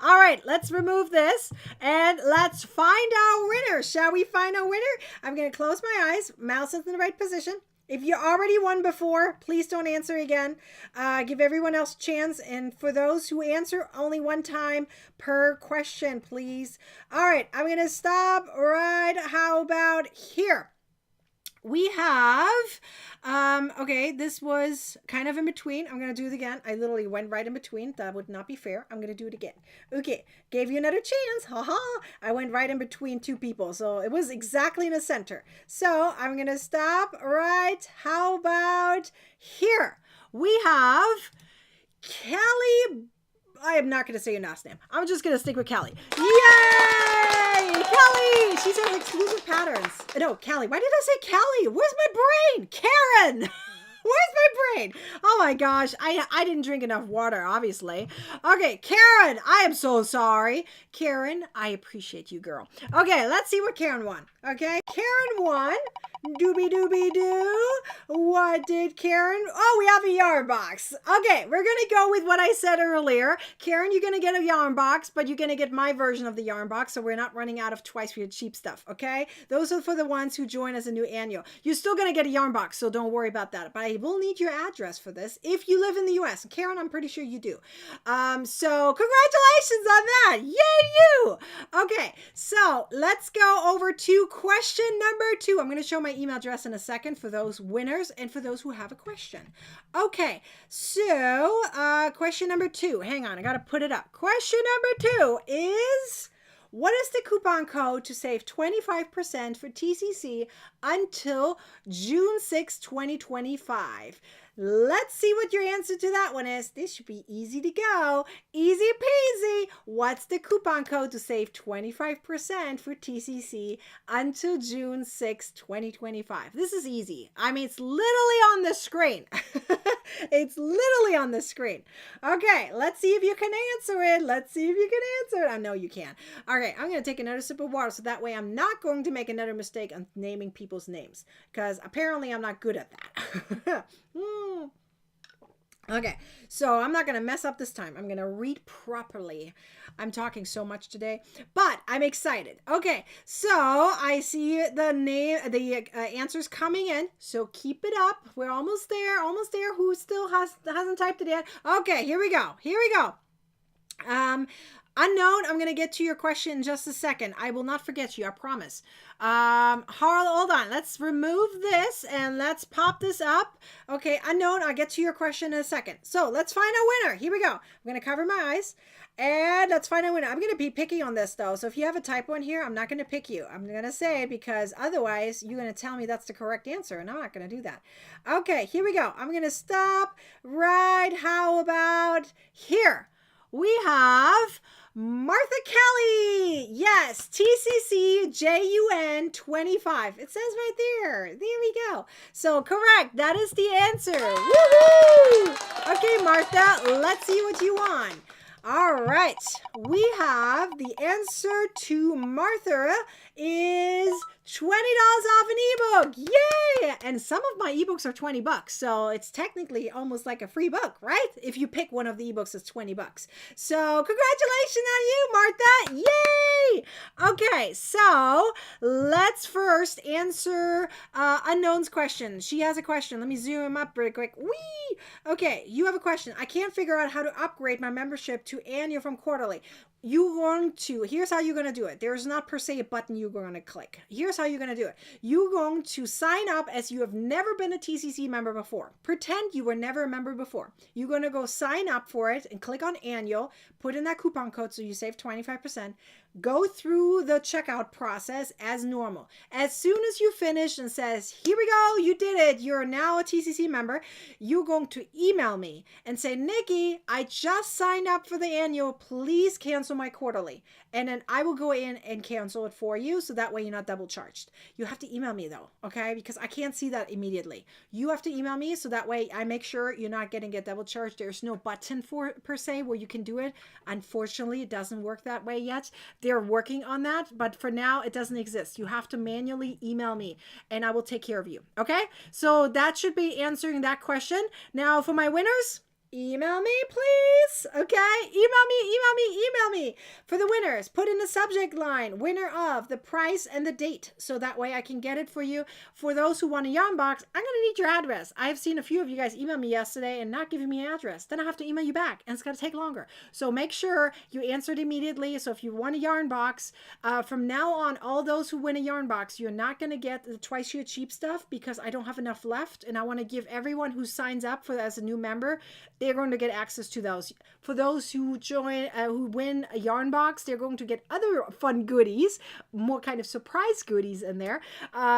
All right, let's remove this and let's find our winner. Shall we find our winner? I'm going to close my eyes. Mouse is in the right position. If you already won before, please don't answer again. Give everyone else a chance. And for those who answer, only 1 time per question, please. All right, I'm going to stop right how about here. we have, okay, this was kind of in between. I'm going to do it again. I literally went right in between. That would not be fair. I'm going to do it again. Okay, gave you another chance. Haha. I went right in between two people. So it was exactly in the center. So I'm going to stop right. How about here? We have Kelly. I am not going to say your last name. I'm just going to stick with Kelly. Yay! Kelly! She says exclusive patterns. No, Kelly. Why did I say Kelly? Where's my brain? Karen! Where's my brain? Oh my gosh. I didn't drink enough water, obviously. Okay, Karen. I am so sorry. Karen, I appreciate you, girl. Okay, let's see what Karen won. Okay, Karen won. Doobie doobie doo. What did Karen? Oh, we have a yarn box. Okay, we're going to go with what I said earlier. Karen, you're going to get a yarn box, but you're going to get my version of the yarn box, so we're not running out of twice for your cheap stuff, okay? Those are for the ones who join as a new annual. You're still going to get a yarn box, so don't worry about that. But I will need your address for this if you live in the U.S. Karen, I'm pretty sure you do. So congratulations on that. Yay, you. Okay, so let's go over to question number 2. I'm going to show my email address in a second for those winners and for those who have a question. Okay, so question number 2. Hang on, I got to put it up. Question number 2 is, what is the coupon code to save 25% for TCC until June 6, 2025? Let's see what your answer to that one is. This should be easy to go. Easy peasy. What's the coupon code to save 25% for TCC until June 6, 2025? This is easy. I mean, it's literally on the screen. It's literally on the screen. Okay, let's see if you can answer it. Let's see if you can answer it. I know you can. All right, I'm going to take another sip of water so that way I'm not going to make another mistake on naming people's names because apparently I'm not good at that. Okay, so I'm not going to mess up this time. I'm going to read properly. I'm talking so much today, but I'm excited. Okay, so I see the answers coming in, so keep it up. We're almost there, almost there. Who still hasn't typed it yet? Okay, here we go. Here we go. Unknown, I'm going to get to your question in just a second. I will not forget you, I promise. Hold on. Let's remove this and let's pop this up. Okay, unknown, I'll get to your question in a second. So let's find a winner. Here we go. I'm going to cover my eyes and let's find a winner. I'm going to be picky on this though. So if you have a typo in here, I'm not going to pick you. I'm going to say because otherwise you're going to tell me that's the correct answer and I'm not going to do that. Okay, here we go. I'm going to stop right. How about here? We have Martha Kelly. Yes, TCC JUN 25. It says right there. There we go. So correct. That is the answer. Woohoo! Okay, Martha, let's see what you want. All right. We have the answer to Martha is $20 off an ebook. Yay! And some of my ebooks are $20, so it's technically almost like a free book, right? If you pick one of the ebooks, it's $20. So congratulations on you, Martha. Yay! Okay, so let's first answer Unknown's question. She has a question. Let me zoom up really quick. Whee! Okay, you have a question. I can't figure out how to upgrade my membership to annual from quarterly. Here's how you're going to do it. There's not per se a button you're going to click. Here's how you're going to do it. You're going to sign up as you have never been a TCC member before. Pretend you were never a member before. You're going to go sign up for it and click on annual, put in that coupon code so you save 25%. Go through the checkout process as normal. As soon as you finish and says, here we go, you did it, you're now a TCC member, you're going to email me and say, Nicki, I just signed up for the annual, please cancel my quarterly. And then I will go in and cancel it for you so that way you're not double charged. You have to email me though, okay? Because I can't see that immediately. You have to email me so that way I make sure you're not getting get double charged. There's no button per se where you can do it. Unfortunately, it doesn't work that way yet. They're working on that, but for now it doesn't exist. You have to manually email me and I will take care of you. Okay, so that should be answering that question. Now for my winners, Email me, please. Okay, email me for the winners. Put in the subject line winner of, the price and the date, so that way I can get it for you. For those who want a yarn box, I'm gonna need your address. I have seen a few of you guys email me yesterday and not giving me an address. Then I have to email you back, and it's gonna take longer. So make sure you answer it immediately. So if you want a yarn box, from now on, all those who win a yarn box, you're not gonna get the twice your cheap stuff because I don't have enough left, and I want to give everyone who signs up for as a new member, they're going to get access to those. For those who join, who win a yarn box, they're going to get other fun goodies, more kind of surprise goodies in there.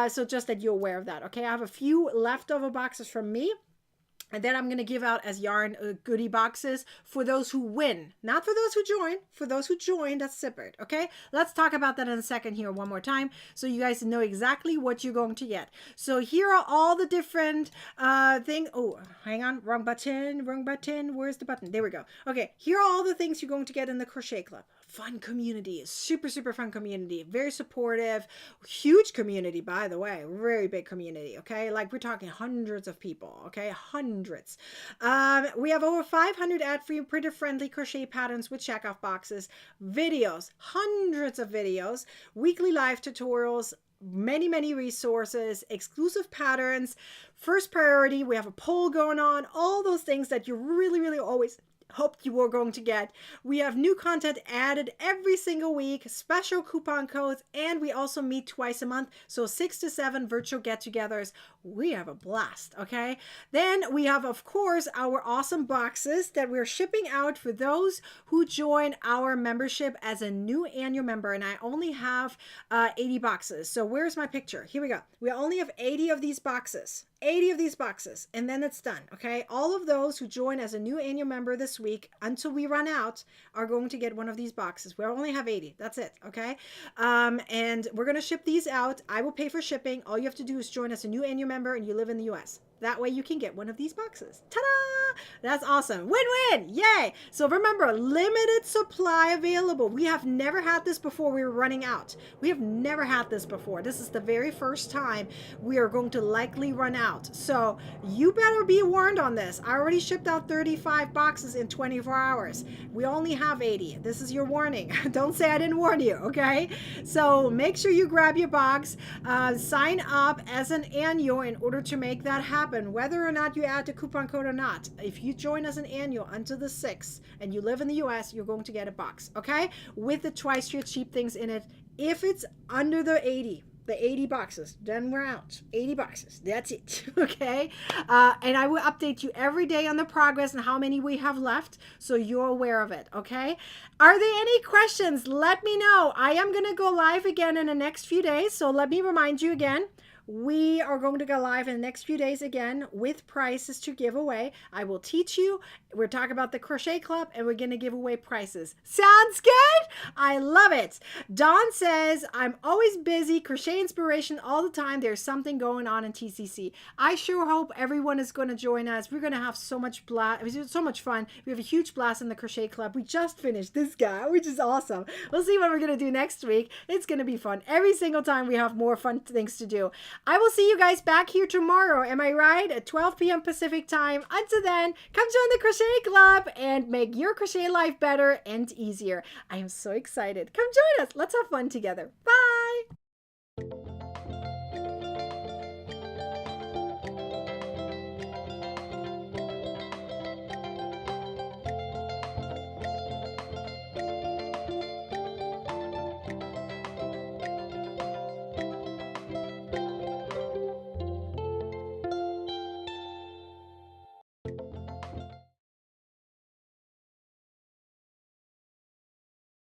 So just that you're aware of that. Okay, I have a few leftover boxes from me. And then I'm going to give out as yarn goodie boxes for those who win. Not for those who join. For those who join, that's separate. Okay? Let's talk about that in a second here one more time so you guys know exactly what you're going to get. So here are all the different things. Oh, hang on. Wrong button. Wrong button. Where's the button? There we go. Okay. Here are all the things you're going to get in the Crochet Club. Fun community. Super, super fun community. Very supportive. Huge community, by the way. Very big community. Okay? Like we're talking hundreds of people. Okay? Hundreds. We have over 500 ad-free, printer-friendly crochet patterns with checkoff boxes, videos, hundreds of videos, weekly live tutorials, many resources, exclusive patterns, first priority. We have a poll going on, all those things that you really always hoped you were going to get. We have new content added every single week, special coupon codes, and we also meet twice a month. So 6 to 7 virtual get-togethers. We have a blast, okay? Then we have, of course, our awesome boxes that we're shipping out for those who join our membership as a new annual member. And I only have 80 boxes. So where's my picture? Here we go. We only have 80 of these boxes. 80 of these boxes, and then it's done, okay? All of those who join as a new annual member this week until we run out are going to get one of these boxes. We only have 80. That's it, okay? And we're going to ship these out. I will pay for shipping. All you have to do is join as a new annual member and you live in the US. That way you can get one of these boxes. Ta-da! That's awesome. Win-win! Yay! So remember, limited supply available. We have never had this before. We were running out. We have never had this before. This is the very first time we are going to likely run out. So you better be warned on this. I already shipped out 35 boxes in 24 hours. We only have 80. This is your warning. Don't say I didn't warn you, okay? So make sure you grab your box. Sign up as an annual in order to make that happen. Whether or not you add the coupon code or not, if you join as an annual until the 6th and you live in the US, you're going to get a box, okay? With the twice your cheap things in it. If it's under the 80 boxes, then we're out. 80 boxes. That's it. Okay. And I will update you every day on the progress and how many we have left so you're aware of it. Okay. Are there any questions? Let me know. I am going to go live again in the next few days. So let me remind you again. We are going to go live in the next few days again with prizes to give away. I will teach you. We're talking about the Crochet Club and we're going to give away prizes. Sounds good? I love it. Dawn says, I'm always busy, crochet inspiration all the time. There's something going on in TCC. I sure hope everyone is going to join us. We're going to have so much so much fun. We have a huge blast in the Crochet Club. We just finished this guy, which is awesome. We'll see what we're going to do next week. It's going to be fun. Every single time we have more fun things to do. I will see you guys back here tomorrow. Am I right? At 12 p.m. Pacific time. Until then, come join the Crochet Club and make your crochet life better and easier. I am so excited. Come join us. Let's have fun together. Bye.